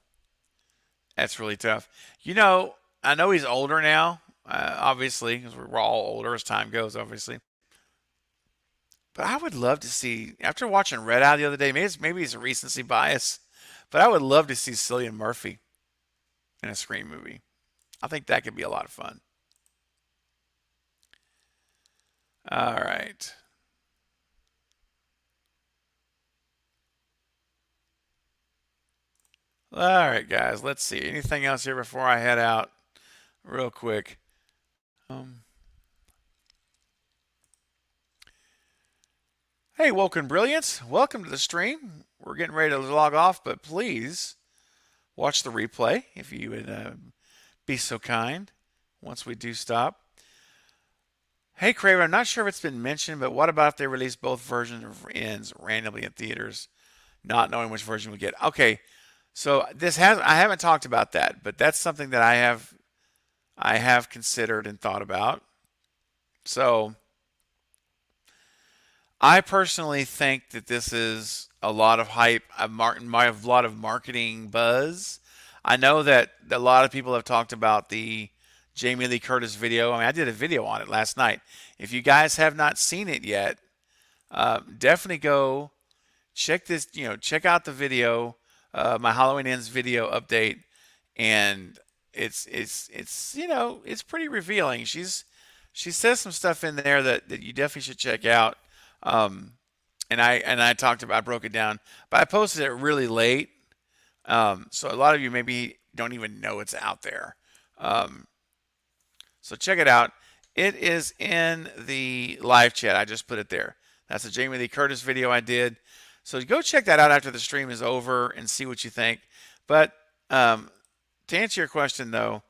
That's really tough. You know, I know he's older now, obviously, because we're all older as time goes, obviously. But I would love to see, after watching Red Eye the other day, maybe it's a recency bias, but I would love to see Cillian Murphy in a Scream movie. I think that could be a lot of fun. All right. All right, guys, let's see. Anything else here before I head out real quick? Hey, Woken Brilliance, welcome to the stream. We're getting ready to log off, but please watch the replay if you would be so kind once we do stop. Hey, Craven, I'm not sure if it's been mentioned, but what about if they release both versions of ends randomly in theaters, not knowing which version we get? Okay, so I haven't talked about that, but that's something that I have considered and thought about. So I personally think that this is a lot of hype, a lot of marketing buzz. I know that a lot of people have talked about the Jamie Lee Curtis video. I mean, I did a video on it last night. If you guys have not seen it yet, definitely go check this. You know, check out the video, my Halloween Ends video update, and it's you know, it's pretty revealing. She says some stuff in there that you definitely should check out. And I broke it down, but I posted it really late. So a lot of you maybe don't even know it's out there. So check it out. It is in the live chat. I just put it there. That's a Jamie Lee Curtis video I did. So go check that out after the stream is over and see what you think. But to answer your question, though,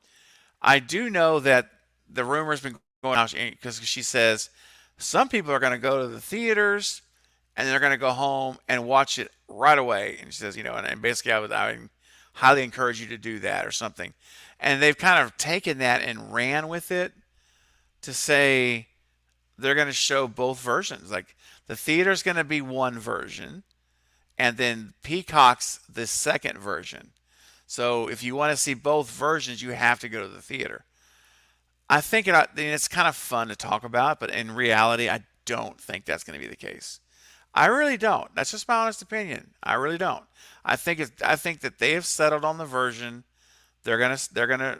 I do know that the rumor's been going out because she says some people are going to go to the theaters and they're going to go home and watch it right away. And she says, you know, and basically I would highly encourage you to do that or something. And they've kind of taken that and ran with it to say they're going to show both versions. Like the theater's going to be one version and then Peacock's the second version. So if you want to see both versions, you have to go to the theater. I think it's kind of fun to talk about, but in reality, I don't think that's going to be the case. I really don't. That's just my honest opinion. I really don't. I think that they have settled on the version they're gonna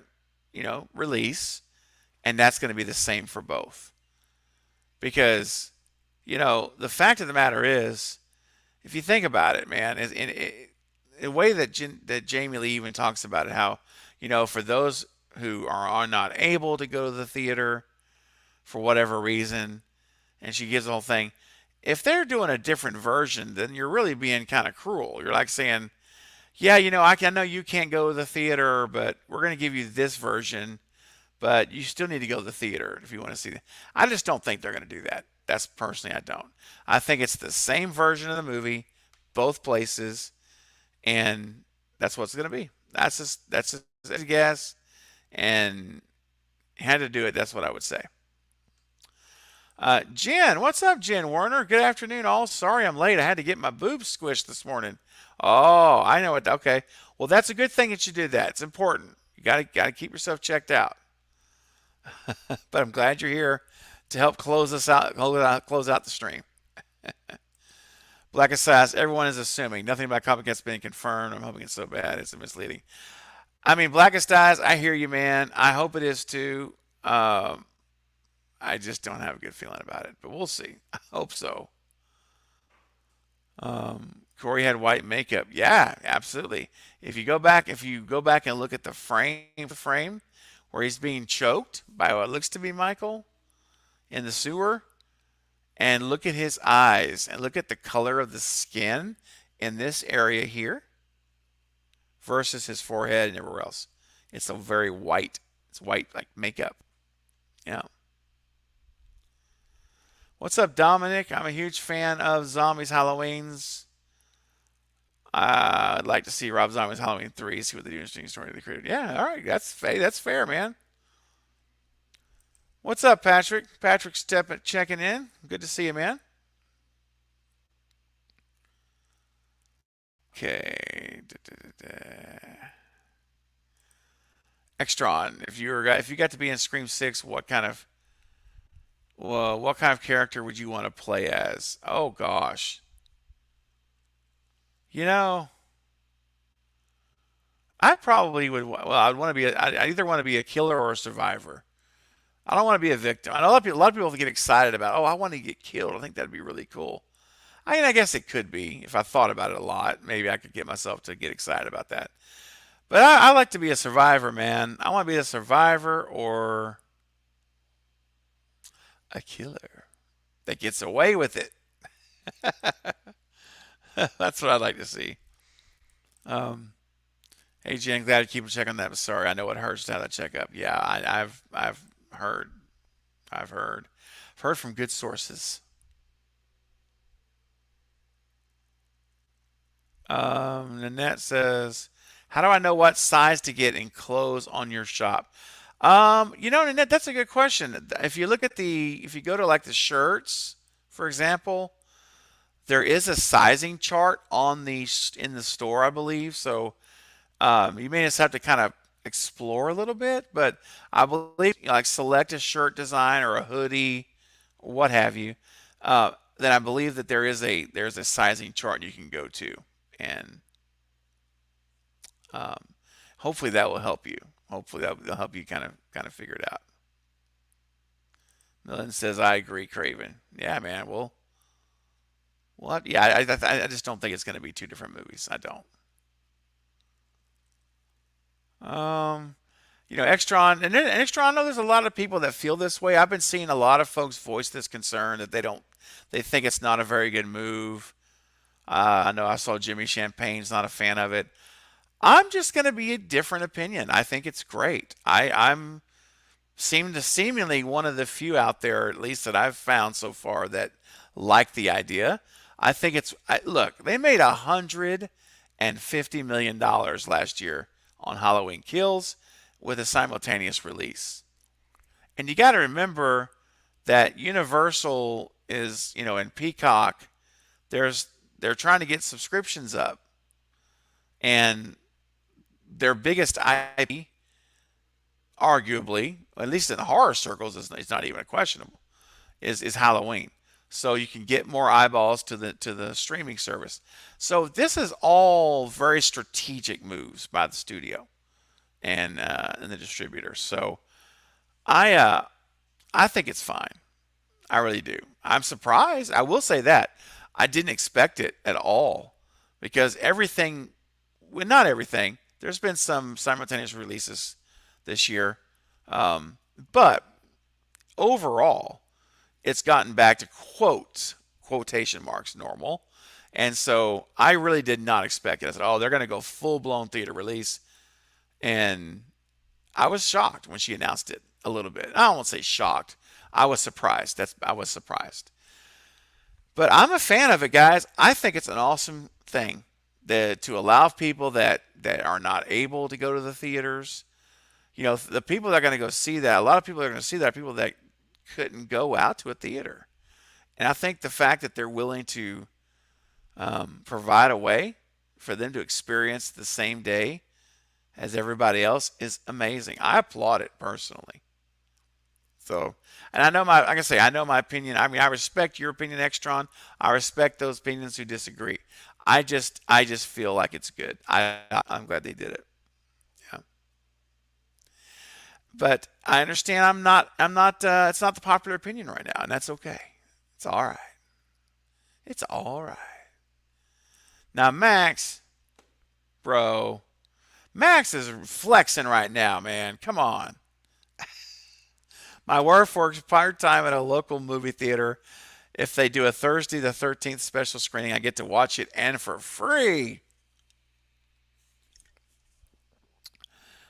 release, and that's going to be the same for both. Because the fact of the matter is, if you think about it, man, is in the way that Jamie Lee even talks about it, how for those who are not able to go to the theater for whatever reason, and she gives the whole thing. If they're doing a different version, then you're really being kind of cruel. You're like saying, yeah, I know you can't go to the theater, but we're going to give you this version, but you still need to go to the theater if you want to see it. I just don't think they're going to do that. That's personally, I don't. I think it's the same version of the movie, both places, and that's what it's going to be. That's a guess, and had to do it. That's what I would say. Jen, what's up, Jen Warner? Good afternoon, all. Sorry I'm late. I had to get my boobs squished this morning. Oh, I know it. Okay, well that's a good thing that you did that. It's important. You gotta keep yourself checked out. But I'm glad you're here to help close us out. Close out the stream. Black Assassin. Everyone is assuming nothing about copycats being confirmed. I'm hoping it's so bad it's misleading. I mean, Blackest Eyes, I hear you, man. I hope it is too. I just don't have a good feeling about it, but we'll see. I hope so. Corey had white makeup. Yeah, absolutely. If you go back and look at the frame where he's being choked by what looks to be Michael in the sewer, and look at his eyes and look at the color of the skin in this area here versus his forehead and everywhere else. It's a very white. It's white like makeup. Yeah. What's up, Dominic? I'm a huge fan of Zombies Halloweens. I'd like to see Rob Zombie's Halloween 3, see what they do. Interesting story they created. Yeah, all right. That's fair, man. What's up, Patrick? Patrick's checking in. Good to see you, man. Okay. Extron, if you got to be in Scream 6, what kind of character would you want to play as? Oh gosh. I probably would. Well, I'd want to be. I either want to be a killer or a survivor. I don't want to be a victim. I know a lot of people get excited about. Oh, I want to get killed. I think that'd be really cool. I mean, I guess it could be if I thought about it a lot. Maybe I could get myself to get excited about that. But I like to be a survivor, man. I want to be a survivor or a killer that gets away with it. That's what I'd like to see. Hey Jen, glad to keep a check on that. But sorry, I know it hurts to have that checkup. Yeah, I've heard. I've heard from good sources. Nanette says, "How do I know what size to get in clothes on your shop?" Nanette, that's a good question. If you go to like the shirts, for example, there is a sizing chart in the store, I believe. So you may just have to kind of explore a little bit, but I believe like select a shirt design or a hoodie, or what have you. Then I believe that there's a sizing chart you can go to, and hopefully that will help you. Hopefully that will help you kind of figure it out. Millen says, "I agree, Craven." Yeah, man. Well, yeah. I just don't think it's going to be two different movies. I don't. Extron and Extron. I know there's a lot of people that feel this way. I've been seeing a lot of folks voice this concern that they think it's not a very good move. I know I saw Jimmy Champagne's not a fan of it. I'm just going to be a different opinion. I think it's great. I'm seemingly one of the few out there, at least that I've found so far, that like the idea. I think look, they made $150 million last year on Halloween Kills with a simultaneous release. And you got to remember that Universal is, and Peacock, they're trying to get subscriptions up. And their biggest IP, arguably, at least in the horror circles, it's not even questionable, is Halloween. so you can get more eyeballs to the streaming service. So this is all very strategic moves by the studio and the distributor. So I I think it's fine. I really do. I'm surprised. I will say that I didn't expect it at all because everything, well, not everything. There's been some simultaneous releases this year, but overall, it's gotten back to quotation marks normal. And so I really did not expect it. I said, oh, they're going to go full blown theater release. And I was shocked when she announced it a little bit. I won't say shocked. I was surprised. I was surprised. But I'm a fan of it, guys. I think it's an awesome thing to allow people that are not able to go to the theaters. You know, the people that are going to go see that, a lot of people that are going to see that are people that couldn't go out to a theater. And I think the fact that they're willing to provide a way for them to experience the same day as everybody else is amazing. I applaud it personally. So, and I know like I say, I know my opinion. I mean, I respect your opinion, Extron. I respect those opinions who disagree. I just feel like it's good. I'm glad they did it. Yeah. But I understand I'm not it's not the popular opinion right now, and that's okay. It's all right. It's all right. Now Max, bro, Max is flexing right now, man. Come on. My wife works part-time at a local movie theater. If they do a Thursday the 13th special screening, I get to watch it and for free.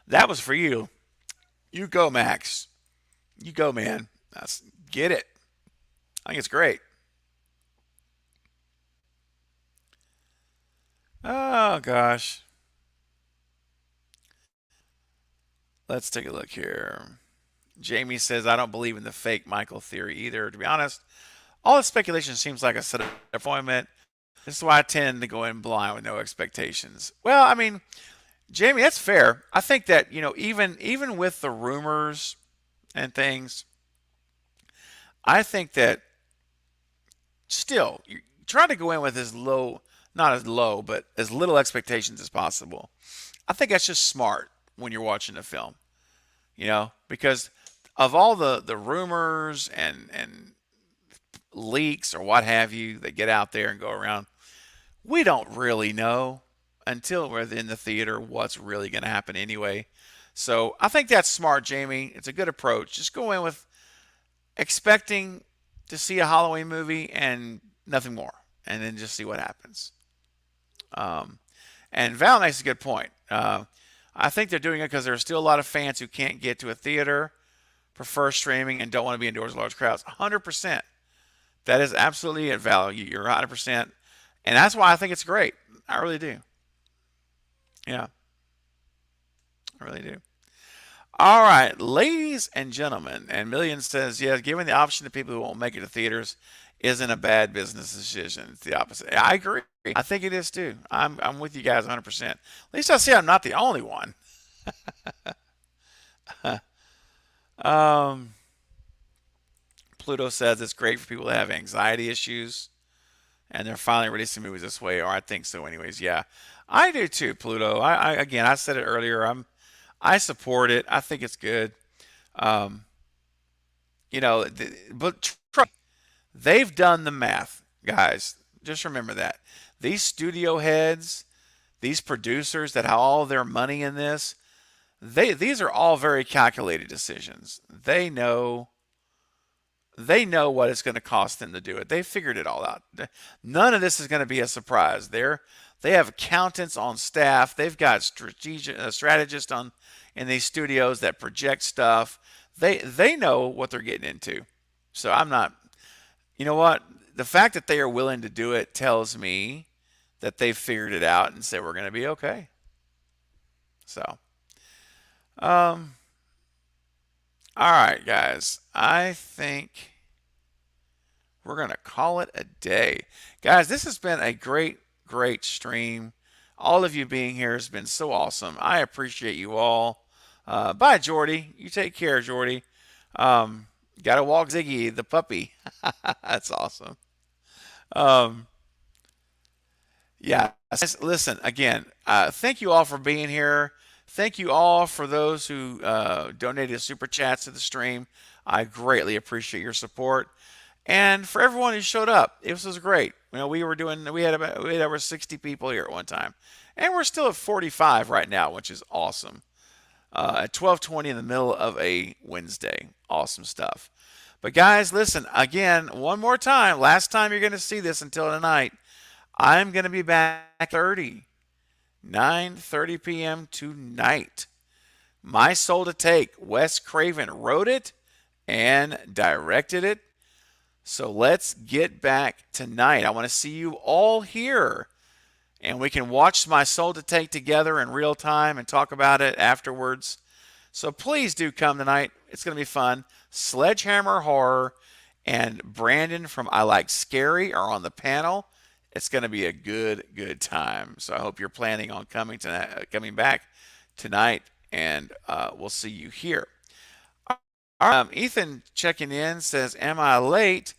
That was for you. You go, Max. You go, man. Get it. I think it's great. Oh, gosh. Let's take a look here. Jamie says, I don't believe in the fake Michael theory either. To be honest, all the speculation seems like a set of disappointment. This is why I tend to go in blind with no expectations. Well, I mean, Jamie, that's fair. I think that, you know, even with the rumors and things, I think that still you try to go in with as low, not as low, but as little expectations as possible. I think that's just smart when you're watching a film, you know, because of all the rumors and leaks or what have you that get out there and go around, we don't really know until we're in the theater what's really going to happen anyway. So I think that's smart, Jamie. It's a good approach. Just go in with expecting to see a Halloween movie and nothing more, and then just see what happens. And Val makes a good point. I think they're doing it because there are still a lot of fans who can't get to a theater, prefer streaming, and don't want to be indoors with large crowds. 100%. That is absolutely it, Val. You're 100%. And that's why I think it's great. I really do. Yeah. I really do. All right, ladies and gentlemen, and Million says, yeah, giving the option to people who won't make it to theaters isn't a bad business decision. It's the opposite. I agree. I think it is too. I'm with you guys 100%. At least I see I'm not the only one. Pluto says it's great for people that have anxiety issues, and they're finally releasing movies this way. Or I think so, anyways. Yeah, I do too, Pluto. Again, I said it earlier. I support it. I think it's good. You know, but they've done the math, guys. Just remember that. These studio heads, these producers that have all their money in this, these are all very calculated decisions. They know what it's going to cost them to do it. They figured it all out. None of this is going to be a surprise. They have accountants on staff. They've got strategists in these studios that project stuff. They know what they're getting into. So I'm not. You know what? The fact that they are willing to do it tells me that they've figured it out and said we're going to be okay. So, all right, guys. I think we're going to call it a day. Guys, this has been a great stream. All of you being here has been so awesome. I appreciate you all. Bye, Jordy. You take care, Jordy. Gotta walk Ziggy, the puppy. That's awesome. Um, yeah. Listen, again, thank you all for being here. Thank you all for those who donated super chats to the stream. I greatly appreciate your support. And for everyone who showed up, it was great. You know, we had over 60 people here at one time. And we're still at 45 right now, which is awesome. At 12:20 in the middle of a Wednesday. Awesome stuff. But guys, listen, again, one more time. Last time you're going to see this until tonight. I'm going to be back at 9:30 p.m. tonight. My Soul to Take. Wes Craven wrote it and directed it. So let's get back tonight. I want to see you all here. And we can watch My Soul to Take together in real time and talk about it afterwards. So please do come tonight. It's going to be fun. Sledgehammer Horror and Brandon from I Like Scary are on the panel. It's going to be a good time. So I hope you're planning on coming back tonight, and we'll see you here. Ethan checking in says, "Am I late?"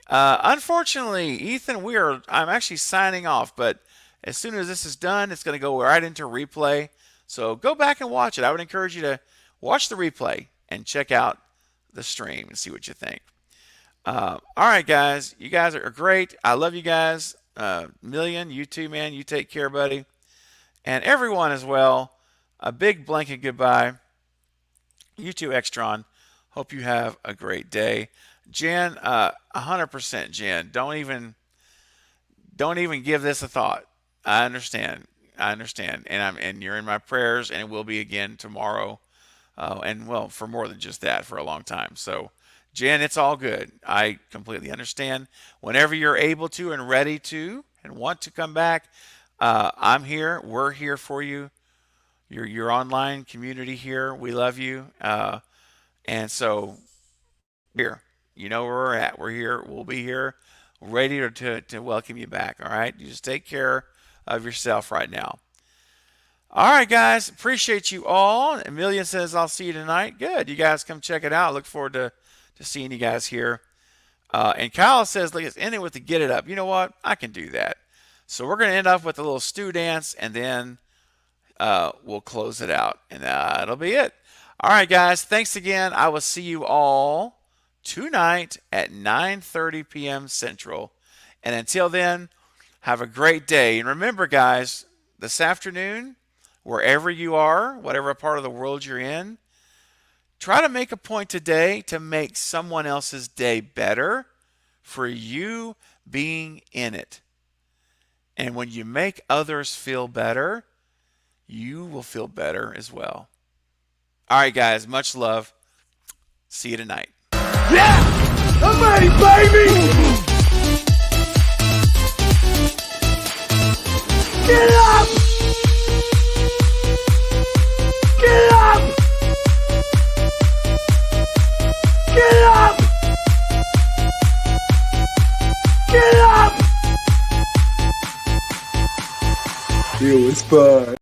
Unfortunately, Ethan, I'm actually signing off, but as soon as this is done, it's going to go right into replay. So go back and watch it. I would encourage you to watch the replay and check out the stream and see what you think. All right, guys. You guys are great. I love you guys. Million, you too, man. You take care, buddy. And everyone as well. A big blanket goodbye. You too, Extron. Hope you have a great day. Jen, 100% Jen. Don't even give this a thought. I understand. And you're in my prayers, and it will be again tomorrow. And well, for more than just that, for a long time. So Jen, it's all good. I completely understand. Whenever you're able to and ready to and want to come back, I'm here. We're here for you. Your online community here. We love you. And so here, you know where we're at. We're here. We'll be here ready to welcome you back. All right. You just take care of yourself right now. All right, guys. Appreciate you all. Amelia says, I'll see you tonight. Good. You guys come check it out. Look forward to seeing you guys here. And Kyle says, let's end it with the Get It Up. You know what? I can do that. So we're going to end up with a little stew dance, and then we'll close it out. And that'll be it. All right, guys. Thanks again. I will see you all tonight at 9:30 p.m. Central. And until then, have a great day. And remember, guys, this afternoon, wherever you are, whatever part of the world you're in, try to make a point today to make someone else's day better for you being in it. And when you make others feel better, you will feel better as well. All right, guys, much love. See you tonight. Yeah! I'm ready, baby! Get up! Get up! Get up! Get up! It was fun.